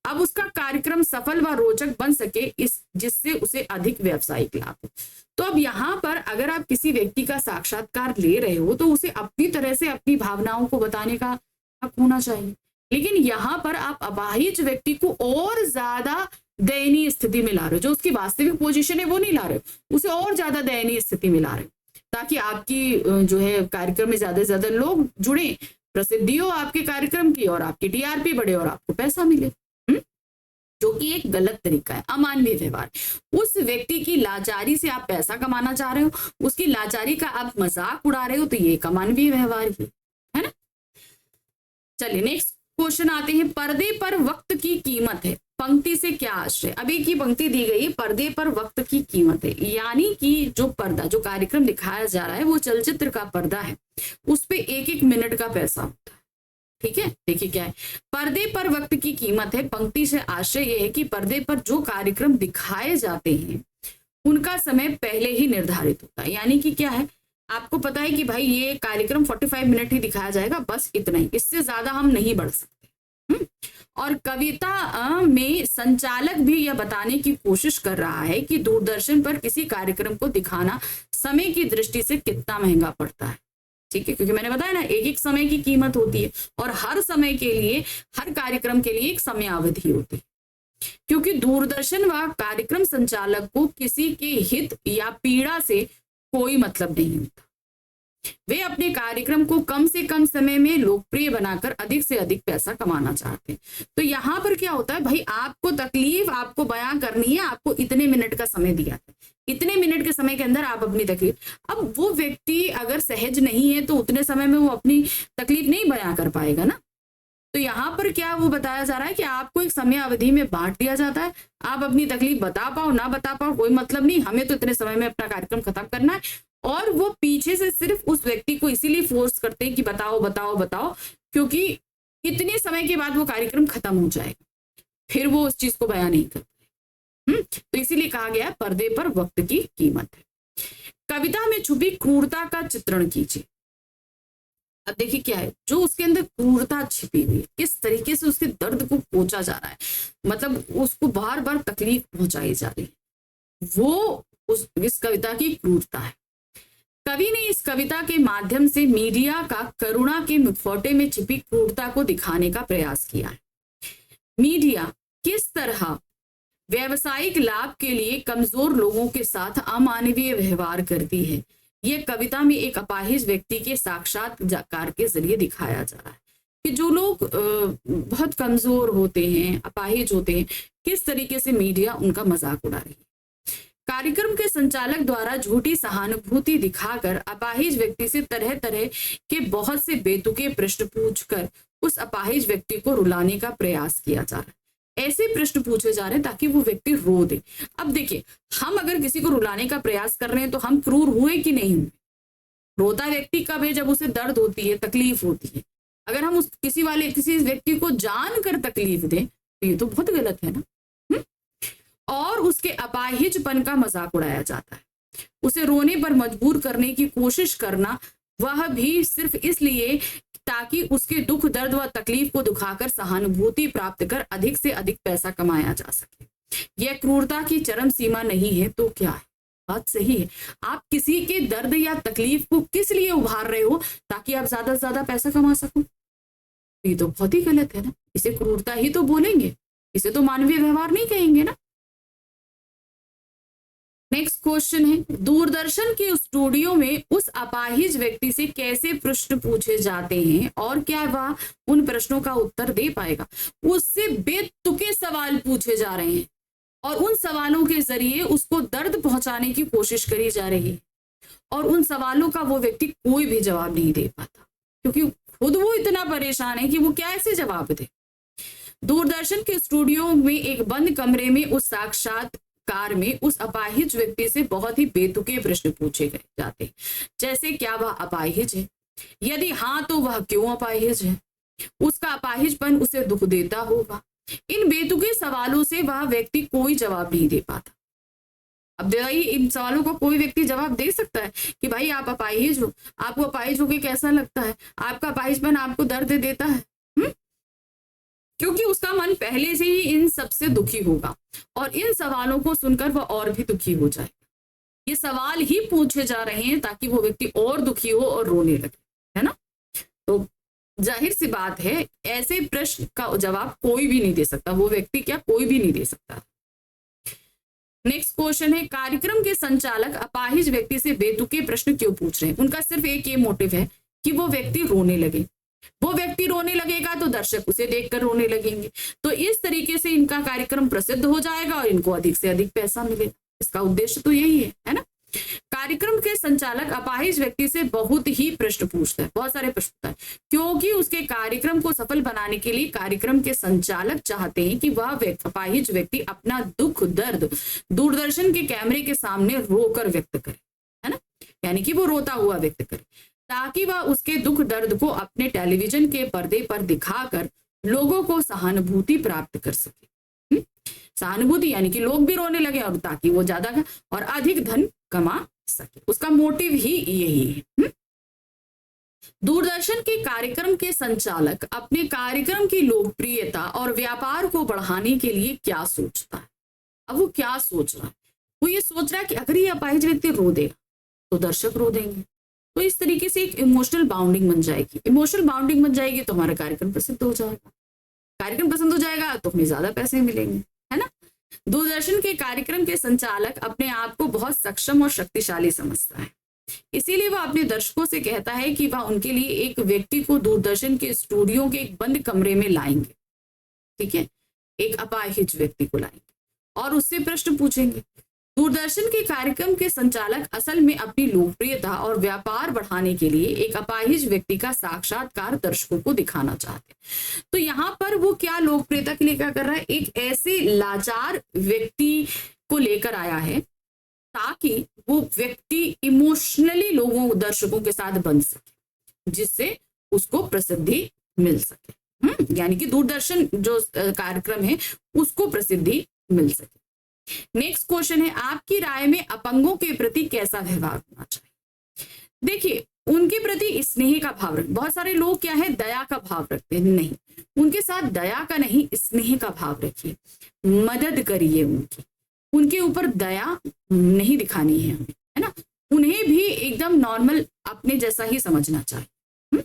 अब उसका कार्यक्रम सफल व रोचक बन सके, जिससे उसे अधिक व्यावसायिक लाभ हो। तो अब यहाँ पर अगर आप किसी व्यक्ति का साक्षात्कार ले रहे हो तो उसे अपनी तरह से अपनी भावनाओं को बताने का हक होना चाहिए। लेकिन यहाँ पर आप अपाहिज व्यक्ति को और ज्यादा दयनीय स्थिति में ला रहे हो, जो उसकी वास्तविक पोजीशन है वो नहीं ला रहे हो, उसे और ज्यादा दयनीय स्थिति में ला रहे हो, ताकि आपकी जो है कार्यक्रम में ज्यादा से ज्यादा लोग जुड़े, प्रसिद्धि हो आपके कार्यक्रम की, और आपकी टीआरपी बढ़े और आपको पैसा मिले, जो कि एक गलत तरीका है, अमानवीय व्यवहार। उस व्यक्ति की लाचारी से आप पैसा कमाना चाह रहे हो, उसकी लाचारी का आप मजाक उड़ा रहे हो, तो ये एक अमानवीय व्यवहार ही है ना। चलिए नेक्स्ट क्वेश्चन आते हैं, पर्दे पर वक्त की कीमत है, पंक्ति से क्या आशय। अब एक ही पंक्ति दी गई है, पर्दे पर वक्त की कीमत है, यानी कि जो पर्दा, जो कार्यक्रम दिखाया जा रहा है वो चलचित्र का पर्दा है, उस पे एक एक मिनट का पैसा होता है, ठीक है। देखिए क्या है, पर्दे पर वक्त की कीमत है, पंक्ति से आशय यह है कि पर्दे पर जो कार्यक्रम दिखाए जाते हैं उनका समय पहले ही निर्धारित होता है। यानी कि क्या है, आपको पता है कि भाई ये कार्यक्रम 45 मिनट ही दिखाया जाएगा, बस इतना ही, इससे ज्यादा हम नहीं बढ़ सकते। और कविता में संचालक भी यह बताने की कोशिश कर रहा है कि दूरदर्शन पर किसी कार्यक्रम को दिखाना समय की दृष्टि से कितना महंगा पड़ता है, ठीक है, क्योंकि मैंने बताया ना, एक एक समय की कीमत होती है और हर समय के लिए, हर कार्यक्रम के लिए एक समयावधि होती है। क्योंकि दूरदर्शन व कार्यक्रम संचालक को किसी के हित या पीड़ा से कोई मतलब नहीं होता। वे अपने कार्यक्रम को कम से कम समय में लोकप्रिय बनाकर अधिक से अधिक पैसा कमाना चाहते हैं। तो यहाँ पर क्या होता है भाई, आपको तकलीफ आपको बयां करनी है, आपको इतने मिनट का समय दिया है, इतने मिनट के समय के अंदर आप अपनी तकलीफ, अब वो व्यक्ति अगर सहज नहीं है तो उतने समय में वो अपनी तकलीफ नहीं बयां कर पाएगा ना। तो यहाँ पर क्या वो बताया जा रहा है कि आपको एक समय अवधि में बांट दिया जाता है, आप अपनी तकलीफ बता पाओ ना बता पाओ कोई मतलब नहीं, हमें तो इतने समय में अपना कार्यक्रम खत्म करना है। और वो पीछे से सिर्फ उस व्यक्ति को इसीलिए फोर्स करते हैं कि बताओ बताओ बताओ, क्योंकि इतने समय के बाद वो कार्यक्रम खत्म हो जाएगा, फिर वो उस चीज को बयां नहीं कर पाए। तो इसीलिए कहा गया पर्दे पर वक्त की कीमत है। कविता में छुपी क्रूरता का चित्रण कीजिए। अब देखिए क्या है, जो उसके अंदर क्रूरता छिपी हुई है, किस तरीके से उसके दर्द को पोंछा जा रहा है, मतलब उसको बार बार तकलीफ पहुंचाई जा रही है, वो इस कविता की क्रूरता है। कवि ने इस कविता के माध्यम से मीडिया का करुणा के मुखौटे में छिपी क्रूरता को दिखाने का प्रयास किया है। मीडिया किस तरह व्यावसायिक लाभ के लिए कमजोर लोगों के साथ अमानवीय व्यवहार करती है, यह कविता में एक अपाहिज व्यक्ति के साक्षात्कार के जरिए दिखाया जा रहा है कि जो लोग बहुत कमजोर होते हैं, अपाहिज होते हैं, किस तरीके से मीडिया उनका मजाक उड़ा रही है। कार्यक्रम के संचालक द्वारा झूठी सहानुभूति दिखाकर अपाहिज व्यक्ति से तरह तरह के बहुत से बेतुके प्रश्न पूछकर उस अपाहिज व्यक्ति को रुलाने का प्रयास किया जा रहा है। ऐसे प्रश्न पूछे जा रहे हैं ताकि वो व्यक्ति रो दे। अब देखिए, हम अगर किसी को रुलाने का प्रयास कर रहे हैं तो हम क्रूर हुए कि नहीं हुए? रोता व्यक्ति कब है? जब उसे दर्द होती है, तकलीफ होती है। अगर हम किसी व्यक्ति को जानकर तकलीफ दें तो ये तो बहुत गलत है ना। और उसके अपाहिजपन का मजाक उड़ाया जाता है, उसे रोने पर मजबूर करने की कोशिश करना, वह भी सिर्फ इसलिए ताकि उसके दुख दर्द व तकलीफ को दिखाकर सहानुभूति प्राप्त कर अधिक से अधिक पैसा कमाया जा सके। यह क्रूरता की चरम सीमा नहीं है तो क्या है? बात सही है। आप किसी के दर्द या तकलीफ को किस लिए उभार रहे हो? ताकि आप ज्यादा से ज्यादा पैसा कमा सको। ये तो बहुत ही गलत है ना। इसे क्रूरता ही तो बोलेंगे, इसे तो मानवीय व्यवहार नहीं कहेंगे ना। नेक्स्ट क्वेश्चन है, दूरदर्शन के स्टूडियो में उस अपाहिज व्यक्ति से कैसे प्रश्न पूछे जाते हैं और क्या वह उन प्रश्नों का उत्तर दे पाएगा? उससे बेतुके सवाल पूछे जा रहे हैं और उन सवालों के जरिए उसको दर्द पहुंचाने की कोशिश करी जा रही है और उन सवालों का वो व्यक्ति कोई भी जवाब नहीं दे पाता, क्योंकि खुद वो इतना परेशान है कि वो कैसे जवाब दे। दूरदर्शन के स्टूडियो में एक बंद कमरे में उस साक्षात्कार में उस अपाहिज व्यक्ति से बहुत ही बेतुके प्रश्न पूछे गए जाते हैं, जैसे क्या वह अपाहिज है? यदि हाँ तो वह क्यों अपाहिज है? उसका अपाहिजपन उसे दुख देता होगा। इन बेतुके सवालों से वह व्यक्ति कोई जवाब नहीं दे पाता। अब भाई इन सवालों को कोई व्यक्ति जवाब दे सकता है कि भाई आप अपाहिज हो, आपको अपाहिज होके कैसा लगता है, आपका अपाहिजपन आपको दर्द देता है? क्योंकि उसका मन पहले से ही इन सबसे दुखी होगा और इन सवालों को सुनकर वह और भी दुखी हो जाएगा। ये सवाल ही पूछे जा रहे हैं ताकि वो व्यक्ति और दुखी हो और रोने लगे, है ना। तो जाहिर सी बात है, ऐसे प्रश्न का जवाब कोई भी नहीं दे सकता, वो व्यक्ति क्या कोई भी नहीं दे सकता। नेक्स्ट क्वेश्चन है, कार्यक्रम के संचालक अपाहिज व्यक्ति से बेतुके प्रश्न क्यों पूछ रहे हैं? उनका सिर्फ एक ये मोटिव है कि वो व्यक्ति रोने लगे। वो व्यक्ति रोने लगेगा तो दर्शक उसे देखकर रोने लगेंगे, तो इस तरीके से इनका कार्यक्रम प्रसिद्ध हो जाएगा और इनको अधिक से अधिक पैसा मिलेगा। इसका उद्देश्य तो यही है ना। कार्यक्रम के संचालक अपाहिज व्यक्ति से बहुत ही प्रश्न पूछता है, बहुत सारे प्रश्न पूछता है, क्योंकि उसके कार्यक्रम को सफल बनाने के लिए कार्यक्रम के संचालक चाहते हैं कि वह अपाहिज व्यक्ति अपना दुख दर्द दूरदर्शन के कैमरे के सामने रोकर व्यक्त करे, है ना, यानी कि वो रोता हुआ व्यक्त करे, ताकि वह उसके दुख दर्द को अपने टेलीविजन के पर्दे पर दिखाकर लोगों को सहानुभूति प्राप्त कर सके। सहानुभूति यानी कि लोग भी रोने लगे और ताकि वो ज्यादा और अधिक धन कमा सके। उसका मोटिव ही यही है। दूरदर्शन के कार्यक्रम के संचालक अपने कार्यक्रम की लोकप्रियता और व्यापार को बढ़ाने के लिए क्या सोचता है? अब वो क्या सोच रहा है? वो ये सोच रहा है कि अगर ये अपाहिज व्यक्ति रो देगा तो दर्शक रो देंगे, तो इस तरीके से एक इमोशनल बाउंडिंग बन जाएगी। इमोशनल बाउंडिंग बन जाएगी तो हमारा कार्यक्रम प्रसिद्ध हो जाएगा। कार्यक्रम पसंद हो जाएगा तो हमें ज्यादा पैसे मिलेंगे, है ना। दूरदर्शन के कार्यक्रम के संचालक अपने आप को बहुत सक्षम और शक्तिशाली समझता है। इसीलिए वह अपने दर्शकों से कहता है कि वह उनके लिए एक व्यक्ति को दूरदर्शन के स्टूडियो के एक बंद कमरे में लाएंगे, ठीक है, एक अपाहिज व्यक्ति को लाएंगे और उससे प्रश्न पूछेंगे। दूरदर्शन के कार्यक्रम के संचालक असल में अपनी लोकप्रियता और व्यापार बढ़ाने के लिए एक अपाहिज व्यक्ति का साक्षात्कार दर्शकों को दिखाना चाहते हैं। तो यहाँ पर वो क्या लोकप्रियता के लिए क्या कर रहा है, एक ऐसे लाचार व्यक्ति को लेकर आया है ताकि वो व्यक्ति इमोशनली लोगों दर्शकों के साथ बन सके, जिससे उसको प्रसिद्धि मिल सके। यानी कि दूरदर्शन जो कार्यक्रम है उसको प्रसिद्धि मिल सके। नेक्स्ट क्वेश्चन है, आपकी राय में अपंगों के प्रति कैसा व्यवहार होना चाहिए? देखिए, उनके प्रति स्नेह का भाव रखें। बहुत सारे लोग क्या है, दया का भाव रखते हैं, नहीं, उनके साथ दया का नहीं, स्नेह का भाव रखिए, मदद करिए उनके ऊपर दया नहीं दिखानी है हमें, है ना, उन्हें भी एकदम नॉर्मल अपने जैसा ही समझना चाहिए।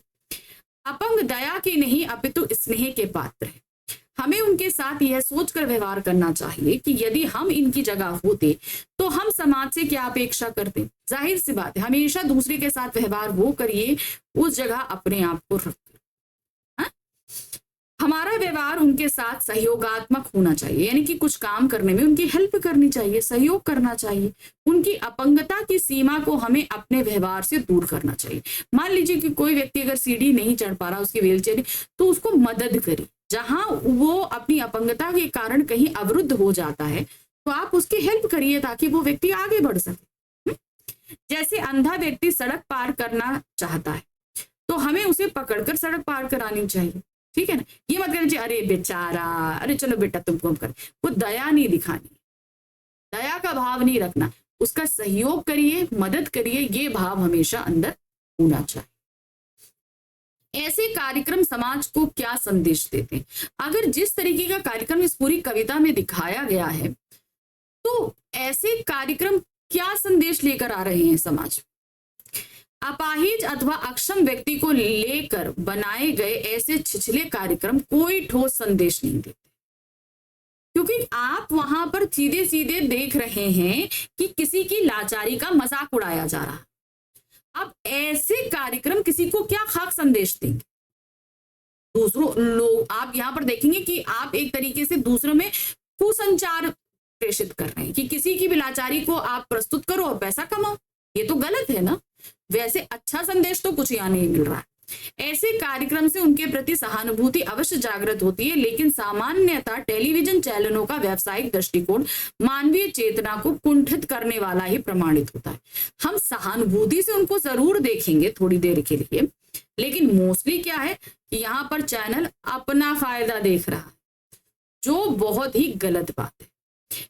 अपंग दया के नहीं अपितु स्नेह के पात्र है। हमें उनके साथ यह सोचकर व्यवहार करना चाहिए कि यदि हम इनकी जगह होते तो हम समाज से क्या अपेक्षा करते। जाहिर सी बात है, हमेशा दूसरे के साथ व्यवहार वो करिए उस जगह अपने आप को रखकर। हमारा व्यवहार उनके साथ सहयोगात्मक होना चाहिए, यानी कि कुछ काम करने में उनकी हेल्प करनी चाहिए, सहयोग करना चाहिए। उनकी अपंगता की सीमा को हमें अपने व्यवहार से दूर करना चाहिए। मान लीजिए कि कोई व्यक्ति अगर सीढ़ी नहीं चढ़ पा रहा, उसकी व्हीलचेयर, तो उसको मदद करिए। जहां वो अपनी अपंगता के कारण कहीं अवरुद्ध हो जाता है तो आप उसकी हेल्प करिए ताकि वो व्यक्ति आगे बढ़ सके। जैसे अंधा व्यक्ति सड़क पार करना चाहता है तो हमें उसे पकड़कर सड़क पार करानी चाहिए, ठीक है ना। ये मत करना चाहिए अरे बेचारा, अरे चलो बेटा तुमको हम कर, वो दया नहीं दिखानी, दया का भाव नहीं रखना, उसका सहयोग करिए, मदद करिए, ये भाव हमेशा अंदर होना चाहिए। ऐसे कार्यक्रम समाज को क्या संदेश देते हैं? अगर जिस तरीके का कार्यक्रम इस पूरी कविता में दिखाया गया है तो ऐसे कार्यक्रम क्या संदेश लेकर आ रहे हैं समाज? अपाहिज अथवा अक्षम व्यक्ति को लेकर बनाए गए ऐसे छिछले कार्यक्रम कोई ठोस संदेश नहीं देते, क्योंकि आप वहां पर सीधे सीधे देख रहे हैं कि किसी की लाचारी का मजाक उड़ाया जा रहा। अब ऐसे कार्यक्रम किसी को क्या खाक संदेश देंगे? दूसरों लोग आप यहां पर देखेंगे कि आप एक तरीके से दूसरों में कुसंचार प्रेषित कर रहे हैं कि किसी की भी लाचारी को आप प्रस्तुत करो और पैसा कमाओ। ये तो गलत है ना। वैसे अच्छा संदेश तो कुछ यहाँ नहीं मिल रहा है। ऐसे कार्यक्रम से उनके प्रति सहानुभूति अवश्य जागृत होती है, लेकिन सामान्यतः टेलीविजन चैनलों का व्यावसायिक दृष्टिकोण मानवीय चेतना को कुंठित करने वाला ही प्रमाणित होता है। हम सहानुभूति से उनको जरूर देखेंगे थोड़ी देर के लिए, लेकिन मोस्टली क्या है कि यहाँ पर चैनल अपना फायदा देख रहा है, जो बहुत ही गलत बात है।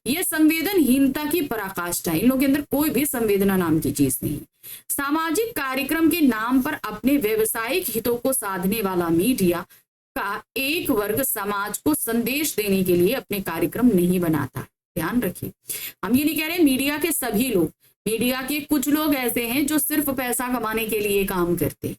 यह संवेदनहीनता की पराकाष्ठा है। इन लोगों के अंदर कोई भी संवेदना नाम की चीज नहीं है। सामाजिक कार्यक्रम के नाम पर अपने व्यवसायिक हितों को साधने वाला मीडिया का एक वर्ग समाज को संदेश देने के लिए अपने कार्यक्रम नहीं बनाता। ध्यान रखिए, हम ये नहीं कह रहे मीडिया के सभी लोग, मीडिया के कुछ लोग ऐसे हैं जो सिर्फ पैसा कमाने के लिए काम करते हैं।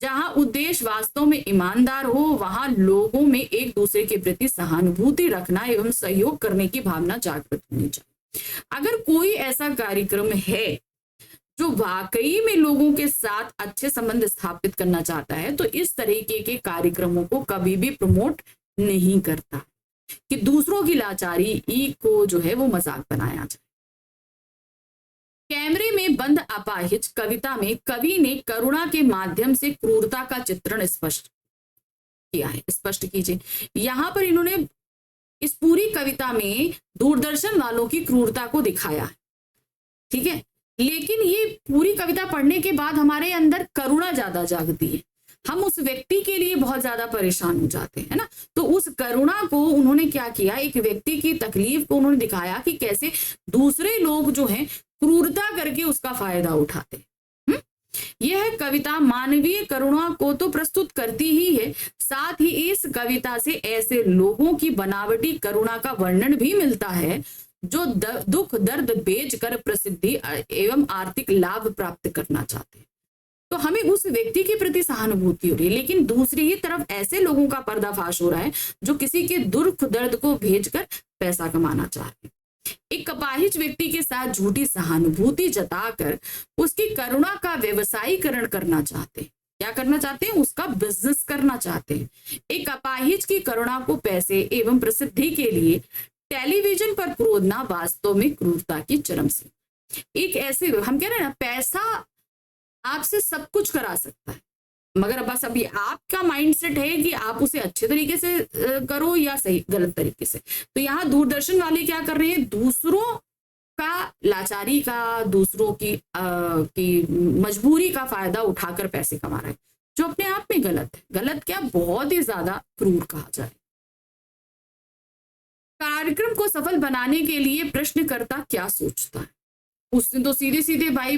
जहां उद्देश्य वास्तव में ईमानदार हो, वहां लोगों में एक दूसरे के प्रति सहानुभूति रखना एवं सहयोग करने की भावना जागृत होनी चाहिए। अगर कोई ऐसा कार्यक्रम है जो वाकई में लोगों के साथ अच्छे संबंध स्थापित करना चाहता है, तो इस तरीके के कार्यक्रमों को कभी भी प्रमोट नहीं करता कि दूसरों की लाचारी को जो है वो मजाक बनाया जाए। कैमरे में बंद अपाहिज कविता में कवि ने करुणा के माध्यम से क्रूरता का चित्रण स्पष्ट किया है। स्पष्ट कीजिए, यहां पर इन्होंने इस पूरी कविता में दूरदर्शन वालों की क्रूरता को दिखाया है, ठीक है, लेकिन ये पूरी कविता पढ़ने के बाद हमारे अंदर करुणा ज्यादा जागती है। हम उस व्यक्ति के लिए बहुत ज्यादा परेशान हो जाते हैं ना। तो उस करुणा को उन्होंने क्या किया, एक व्यक्ति की तकलीफ को उन्होंने दिखाया कि कैसे दूसरे लोग जो हैं क्रूरता करके उसका फायदा उठाते। यह कविता मानवीय करुणा को तो प्रस्तुत करती ही है, साथ ही इस कविता से ऐसे लोगों की बनावटी करुणा का वर्णन भी मिलता है जो दुख दर्द बेचकर प्रसिद्धि एवं आर्थिक लाभ प्राप्त करना चाहते हैं। तो हमें उस व्यक्ति के प्रति सहानुभूति हो रही है, लेकिन दूसरी ही तरफ ऐसे लोगों का पर्दाफाश हो रहा है जो किसी के दुख दर्द को भेजकर पैसा कमाना चाहते हैं। एक अपाहिज व्यक्ति के साथ झूठी सहानुभूति जताकर उसकी करुणा का व्यवसायीकरण करना चाहते हैं। क्या करना चाहते हैं? उसका बिजनेस करना चाहते हैं। एक अपाहिज की करुणा को पैसे एवं प्रसिद्धि के लिए टेलीविजन पर क्रोधना वास्तव में क्रूरता की चरम सीमा। एक ऐसे, हम कह रहे हैं ना, पैसा आपसे सब कुछ करा सकता है, मगर बस अभी आपका माइंडसेट है कि आप उसे अच्छे तरीके से करो या सही गलत तरीके से। तो यहाँ दूरदर्शन वाले क्या कर रहे हैं? दूसरों का लाचारी का, दूसरों की मजबूरी का फायदा उठाकर पैसे कमा रहे हैं, जो अपने आप में गलत है। गलत क्या, बहुत ही ज्यादा क्रूर कहा जाए। कार्यक्रम को सफल बनाने के लिए प्रश्नकर्ता क्या सोचता है? उसने तो सीधे सीधे भाई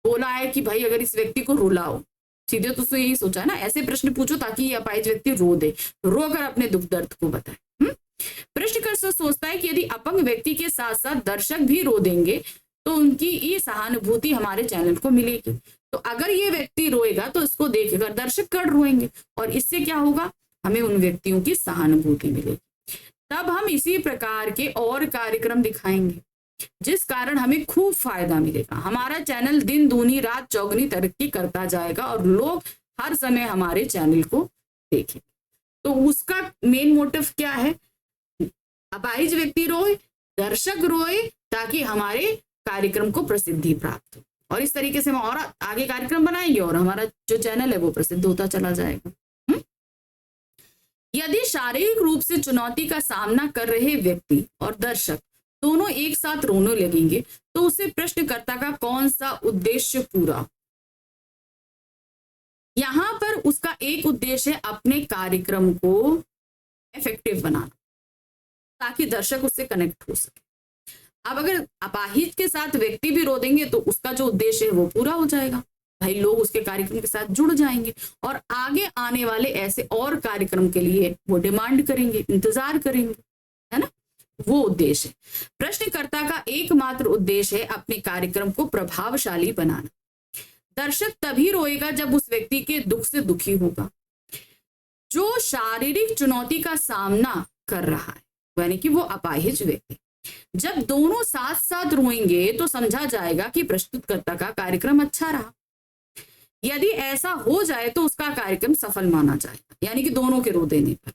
बोला है कि भाई अगर इस व्यक्ति को रुलाओ, सीधे तो उसने यही सोचा है ना, ऐसे प्रश्न पूछो ताकि ये अपाहिज व्यक्ति रो दे, रोकर अपने दुख दर्द को बताए। प्रश्नकर्ता सोचता है कि यदि अपंग व्यक्ति के साथ साथ दर्शक भी रो देंगे तो उनकी ये सहानुभूति हमारे चैनल को मिलेगी। तो अगर ये व्यक्ति रोएगा तो इसको देखकर दर्शक कर रोएंगे और इससे क्या होगा? हमें उन व्यक्तियों की सहानुभूति मिलेगी। तब हम इसी प्रकार के और कार्यक्रम दिखाएंगे जिस कारण हमें खूब फायदा मिलेगा। हमारा चैनल दिन दूनी रात चौगुनी तरक्की करता जाएगा और लोग हर समय हमारे चैनल को देखेंगे। तो उसका मेन मोटिव क्या है? अपाहिज व्यक्ति रोए, दर्शक रोए, ताकि हमारे कार्यक्रम को प्रसिद्धि प्राप्त हो, और इस तरीके से हम और आगे कार्यक्रम बनाएंगे और हमारा जो चैनल है वो प्रसिद्ध होता चला जाएगा। यदि शारीरिक रूप से चुनौती का सामना कर रहे व्यक्ति और दर्शक दोनों एक साथ रोने लगेंगे तो उसे प्रश्नकर्ता का कौन सा उद्देश्य पूरा? यहां पर उसका एक उद्देश्य है अपने कार्यक्रम को इफेक्टिव बनाना ताकि दर्शक उससे कनेक्ट हो सके। अब अगर अपाहिज के साथ व्यक्ति भी रो देंगे तो उसका जो उद्देश्य है वो पूरा हो जाएगा, भाई लोग उसके कार्यक्रम के साथ जुड़ जाएंगे और आगे आने वाले ऐसे और कार्यक्रम के लिए वो डिमांड करेंगे, इंतजार करेंगे, है ना? वो उद्देश्य है। प्रश्नकर्ता का एकमात्र उद्देश्य है अपने कार्यक्रम को प्रभावशाली बनाना। दर्शक तभी रोएगा जब उस व्यक्ति के दुख से दुखी होगा जो शारीरिक चुनौती का सामना कर रहा है, यानी कि वो अपाहिज व्यक्ति। जब दोनों साथ साथ रोएंगे तो समझा जाएगा कि प्रस्तुतकर्ता का कार्यक्रम अच्छा रहा। यदि ऐसा हो जाए तो उसका कार्यक्रम सफल माना जाएगा, यानी कि दोनों के रो देने पर,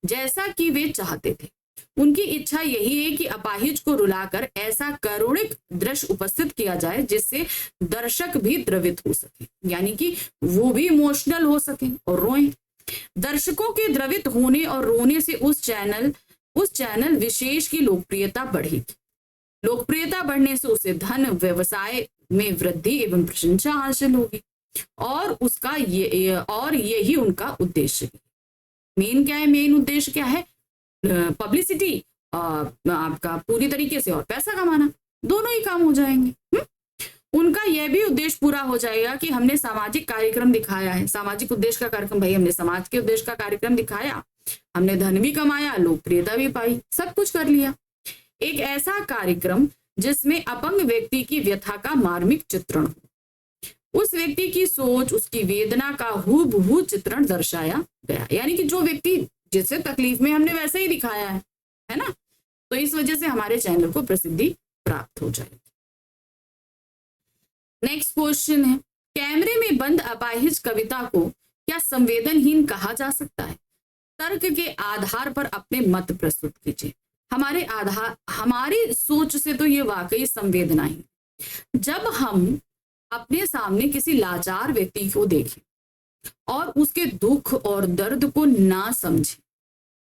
जैसा कि वे चाहते थे। उनकी इच्छा यही है कि अपाहिज को रुलाकर ऐसा करुणिक दृश्य उपस्थित किया जाए जिससे दर्शक भी द्रवित हो सके, यानी कि वो भी इमोशनल हो सके और रोएं। दर्शकों के द्रवित होने और रोने से उस चैनल विशेष की लोकप्रियता बढ़ेगी। लोकप्रियता बढ़ने से उसे धन, व्यवसाय में वृद्धि एवं प्रशंसा हासिल होगी और उसका यही उनका उद्देश्य है। मेन क्या है? मेन उद्देश्य क्या है? पब्लिसिटी, आपका पूरी तरीके से, और पैसा कमाना, दोनों ही काम हो जाएंगे। उनका यह भी उद्देश्य पूरा हो जाएगा कि हमने सामाजिक कार्यक्रम दिखाया है, सामाजिक उद्देश्य का कार्यक्रम, भाई हमने समाज के उद्देश्य का कार्यक्रम दिखाया, हमने धन भी कमाया, लोकप्रियता भी पाई, सब कुछ कर लिया। एक ऐसा कार्यक्रम जिसमें अपंग व्यक्ति की व्यथा का मार्मिक चित्रण हो, उस व्यक्ति की सोच, उसकी वेदना का हूबहू चित्रण दर्शाया गया, यानी कि जो व्यक्ति जिससे तकलीफ में हमने वैसे ही दिखाया है ना? तो इस वजह से हमारे चैनल को प्रसिद्धि प्राप्त हो जाएगी। नेक्स्ट क्वेश्चन है, कैमरे में बंद अपाहिज कविता को क्या संवेदनहीन कहा जा सकता है? तर्क के आधार पर अपने मत प्रस्तुत कीजिए। हमारी सोच से तो ये वाकई संवेदनाहीन। जब हम अपने सामने किसी लाचार व्यक्ति को देखें और उसके दुख और दर्द को ना समझें,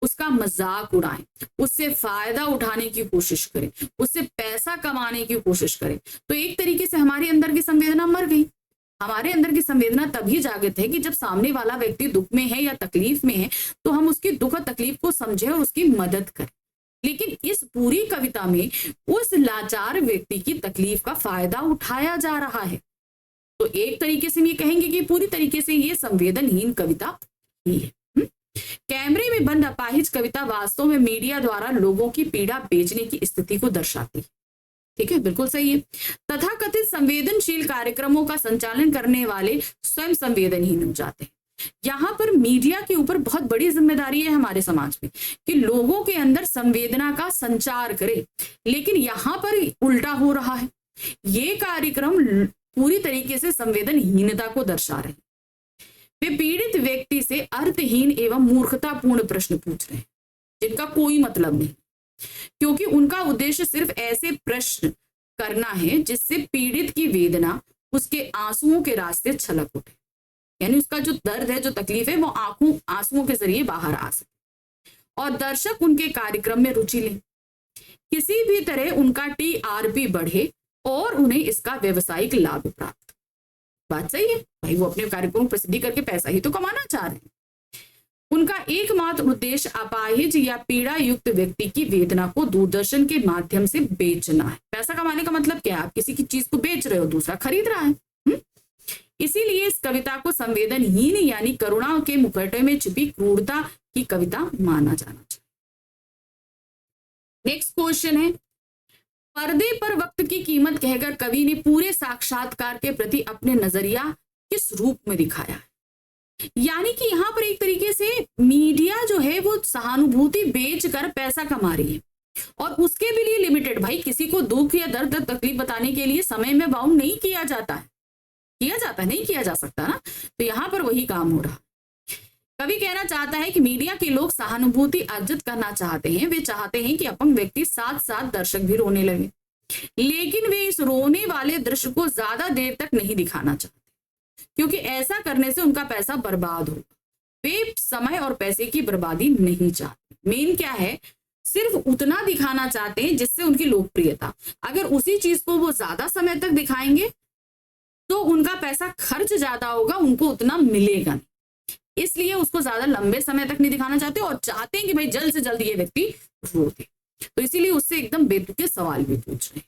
उसका मजाक उड़ाएं, उससे फायदा उठाने की कोशिश करें, उससे पैसा कमाने की कोशिश करें, तो एक तरीके से हमारे अंदर की संवेदना मर गई। हमारे अंदर की संवेदना तभी जागृत है कि जब सामने वाला व्यक्ति दुख में है या तकलीफ में है तो हम उसकी दुख और तकलीफ को समझें और उसकी मदद करें। लेकिन इस पूरी कविता में उस लाचार व्यक्ति की तकलीफ का फायदा उठाया जा रहा है। तो एक तरीके से हम ये कहेंगे कि पूरी तरीके से ये संवेदनहीन कविता ही है। कैमरे में बंद अपाहिज कविता वास्तव में मीडिया द्वारा लोगों की पीड़ा बेचने की स्थिति को दर्शाती है। ठीक है, बिल्कुल सही है। तथाकथित संवेदनशील कार्यक्रमों का संचालन करने वाले स्वयं संवेदनहीन हो जाते हैं। यहाँ पर मीडिया के ऊपर बहुत बड़ी जिम्मेदारी है हमारे समाज में कि लोगों के अंदर संवेदना का संचार करे, लेकिन यहाँ पर उल्टा हो रहा है। ये कार्यक्रम पूरी तरीके से संवेदनहीनता को दर्शा रहे हैं। वे पीड़ित व्यक्ति से अर्थहीन एवं मूर्खतापूर्ण प्रश्न पूछ रहे हैं जिनका कोई मतलब नहीं, क्योंकि उनका उद्देश्य सिर्फ ऐसे प्रश्न करना है जिससे पीड़ित की वेदना उसके आंसुओं के रास्ते छलक उठे, यानी उसका जो दर्द है, जो तकलीफ है, वो आंसुओं के जरिए बाहर आ सके और दर्शक उनके कार्यक्रम में रुचि लें। किसी भी तरह उनका टीआरपी बढ़े और उन्हें इसका व्यवसायिक लाभ प्राप्त। बात सही है भाई, वो अपने कार्यक्रम प्रसिद्धि करके पैसा ही तो कमाना चाह रहे हैं। उनका एकमात्र उद्देश्य अपाहिज या पीड़ा युक्त व्यक्ति की वेदना को दूरदर्शन के माध्यम से बेचना है। पैसा कमाने का मतलब क्या है? आप किसी की चीज को बेच रहे हो, दूसरा खरीद रहा है। इसीलिए इस कविता को संवेदनहीन यानी करुणा के मुखौटे में छिपी क्रूरता की कविता माना जाना चाहिए। नेक्स्ट क्वेश्चन है, पर्दे पर वक्त की कीमत कहकर कवि ने पूरे साक्षात्कार के प्रति अपने नजरिया किस रूप में दिखाया है? यानी कि यहाँ पर एक तरीके से मीडिया जो है वो सहानुभूति बेचकर पैसा कमा रही है और उसके भी लिए लिमिटेड। भाई किसी को दुख या दर्द तकलीफ बताने के लिए समय में बाउंड नहीं किया जाता है, नहीं किया जा सकता ना। तो यहाँ पर वही काम हो रहा। कवि कहना चाहता है कि मीडिया के लोग सहानुभूति अर्जित करना चाहते हैं। वे चाहते हैं कि अपंग व्यक्ति साथ साथ दर्शक भी रोने लगे, लेकिन वे इस रोने वाले दृश्य को ज्यादा देर तक नहीं दिखाना चाहते, क्योंकि ऐसा करने से उनका पैसा बर्बाद होगा। वे समय और पैसे की बर्बादी नहीं चाहते। मेन क्या है, सिर्फ उतना दिखाना चाहते हैं जिससे उनकी लोकप्रियता, अगर उसी चीज को वो ज्यादा समय तक दिखाएंगे तो उनका पैसा खर्च ज्यादा होगा, उनको उतना मिलेगा नहीं। इसलिए उसको ज्यादा लंबे समय तक नहीं दिखाना चाहते और चाहते हैं कि भाई जल्द से जल्द ये व्यक्ति रो दे। तो इसीलिए उससे एकदम बेतुके सवाल भी पूछ रहे हैं।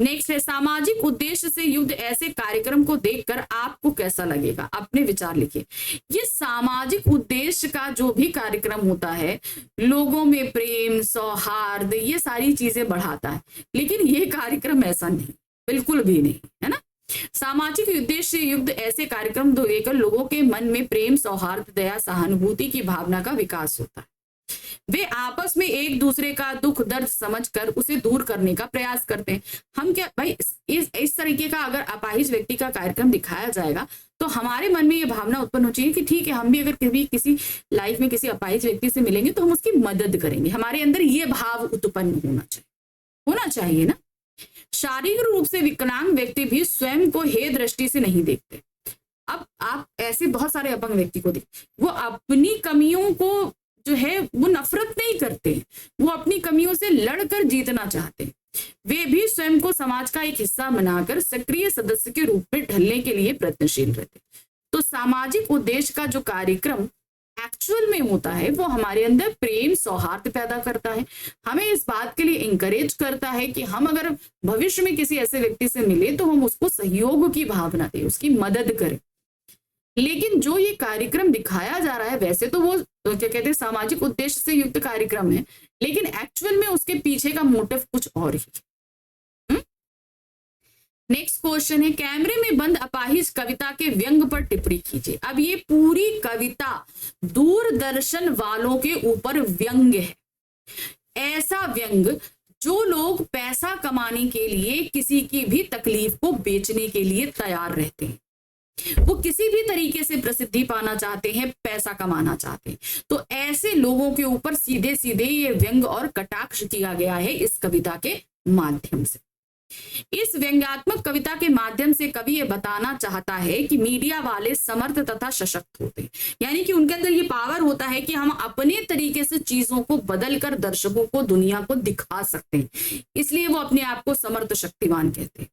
नेक्स्ट है, सामाजिक उद्देश्य से युक्त ऐसे कार्यक्रम को देखकर आपको कैसा लगेगा? अपने विचार लिखिए। ये सामाजिक उद्देश्य का जो भी कार्यक्रम होता है, लोगों में प्रेम, सौहार्द, ये सारी चीजें बढ़ाता है, लेकिन ये कार्यक्रम ऐसा नहीं, बिल्कुल भी नहीं, है ना। सामाजिक उद्देश्य युक्त ऐसे कार्यक्रम देखकर लोगों के मन में प्रेम, सौहार्द, दया, सहानुभूति की भावना का विकास होता है। वे आपस में एक दूसरे का दुख दर्द समझकर उसे दूर करने का प्रयास करते हैं। हम क्या भाई, इस तरीके का अगर अपाहिज व्यक्ति का कार्यक्रम दिखाया जाएगा तो हमारे मन में ये भावना उत्पन्न हो चाहिए कि ठीक है, हम भी अगर कभी किसी लाइफ में किसी अपाहिज व्यक्ति से मिलेंगे तो हम उसकी मदद करेंगे। हमारे अंदर ये भाव उत्पन्न होना चाहिए ना। शारीरिक रूप से विकलांग व्यक्ति भी स्वयं को हे दृष्टि से नहीं देखते। अब आप ऐसे बहुत सारे अपंग व्यक्ति को देख, वो अपनी कमियों को जो है वो नफरत नहीं करते, वो अपनी कमियों से लड़कर जीतना चाहते हैं। वे भी स्वयं को समाज का एक हिस्सा बनाकर सक्रिय सदस्य के रूप में ढलने के लिए प्रयत्नशील रहते। तो सामाजिक उद्देश्य का जो कार्यक्रम एक्चुअल में होता है वो हमारे अंदर प्रेम, सौहार्द पैदा करता है, हमें इस बात के लिए इंकरेज करता है कि हम अगर भविष्य में किसी ऐसे व्यक्ति से मिले तो हम उसको सहयोग की भावना दें, उसकी मदद करें। लेकिन जो ये कार्यक्रम दिखाया जा रहा है वैसे तो वो क्या कहते हैं, सामाजिक उद्देश्य से युक्त कार्यक्रम है, लेकिन एक्चुअल में उसके पीछे का मोटिव कुछ और ही। नेक्स्ट क्वेश्चन है, कैमरे में बंद अपाहिज कविता के व्यंग पर टिप्पणी कीजिए। अब ये पूरी कविता दूरदर्शन वालों के ऊपर व्यंग है, ऐसा व्यंग जो लोग पैसा कमाने के लिए किसी की भी तकलीफ को बेचने के लिए तैयार रहते हैं। वो किसी भी तरीके से प्रसिद्धि पाना चाहते हैं, पैसा कमाना चाहते हैं, तो ऐसे लोगों के ऊपर सीधे सीधे ये व्यंग और कटाक्ष किया गया है इस कविता के माध्यम से। इस व्यंग्यात्मक कविता के माध्यम से कवि ये बताना चाहता है कि मीडिया वाले समर्थ तथा सशक्त होते हैं, यानी कि उनके अंदर ये पावर होता है कि हम अपने तरीके से चीजों को बदलकर दर्शकों को, दुनिया को दिखा सकते हैं। इसलिए वो अपने आप को समर्थ शक्तिवान कहते हैं।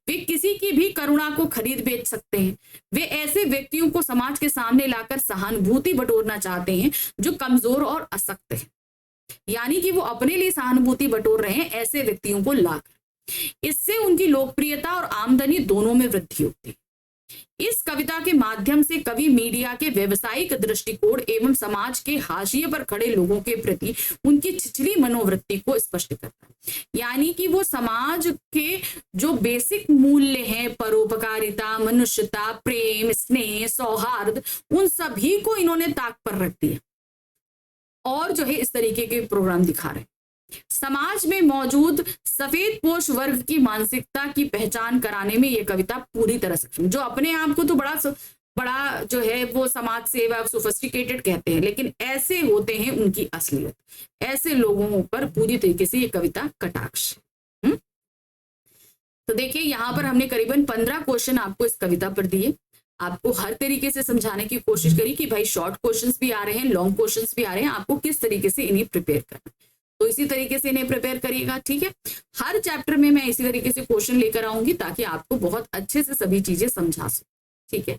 वे किसी की भी करुणा को खरीद बेच सकते हैं। वे ऐसे व्यक्तियों को समाज के सामने लाकर सहानुभूति बटोरना चाहते हैं जो कमजोर और असक्त हैं, यानी कि वो अपने लिए सहानुभूति बटोर रहे हैं ऐसे व्यक्तियों को लाकर। इससे उनकी लोकप्रियता और आमदनी दोनों में वृद्धि होती है। इस कविता के माध्यम से कवि मीडिया के व्यवसायिक दृष्टिकोण एवं समाज के हाशिए पर खड़े लोगों के प्रति उनकी छिछली मनोवृत्ति को स्पष्ट करता है। यानी कि वो समाज के जो बेसिक मूल्य हैं, परोपकारिता, मनुष्यता, प्रेम, स्नेह, सौहार्द, उन सभी को इन्होंने ताक पर रख दिया और जो है इस तरीके के प्रोग्राम दिखा रहे हैं। समाज में मौजूद सफेद पोष वर्ग की मानसिकता की पहचान कराने में यह कविता पूरी तरह सक्षम, जो अपने आप को तो बड़ा जो है वो समाज सेवा सोफिस्टिकेटेड कहते हैं, लेकिन ऐसे होते हैं उनकी असलियत, ऐसे लोगों पर पूरी तरीके से ये कविता कटाक्ष। तो देखिए यहाँ पर हमने करीबन 15 क्वेश्चन आपको इस कविता पर दिए, आपको हर तरीके से समझाने की कोशिश करी कि भाई शॉर्ट क्वेश्चंस भी आ रहे हैं, लॉन्ग क्वेश्चंस भी आ रहे हैं, आपको किस तरीके से इन्हें प्रिपेयर करना है। तो इसी तरीके से इन्हें प्रिपेयर करिएगा, ठीक है। हर चैप्टर में मैं इसी तरीके से क्वेश्चन लेकर आऊंगी ताकि आपको बहुत अच्छे से सभी चीजें समझा सकूं, ठीक है।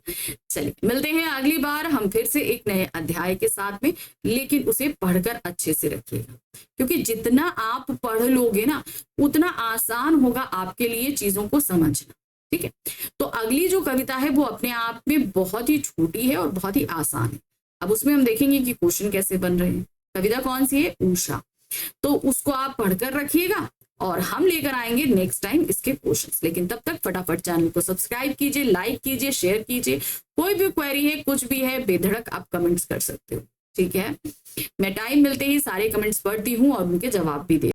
चलिए मिलते हैं अगली बार हम फिर से एक नए अध्याय के साथ में, लेकिन उसे पढ़कर अच्छे से रखिएगा, क्योंकि जितना आप पढ़ लोगे ना उतना आसान होगा आपके लिए चीजों को समझना, ठीक है। तो अगली जो कविता है वो अपने आप में बहुत ही छोटी है और बहुत ही आसान है। अब उसमें हम देखेंगे कि क्वेश्चन कैसे बन रहे हैं। कविता कौन सी है? उषा। तो उसको आप पढ़कर रखिएगा और हम लेकर आएंगे नेक्स्ट टाइम इसके क्वेश्चंस। लेकिन तब तक फटाफट चैनल को सब्सक्राइब कीजिए, लाइक कीजिए, शेयर कीजिए। कोई भी क्वेरी है, कुछ भी है, बेधड़क आप कमेंट्स कर सकते हो, ठीक है। मैं टाइम मिलते ही सारे कमेंट्स पढ़ती हूँ और उनके जवाब भी दे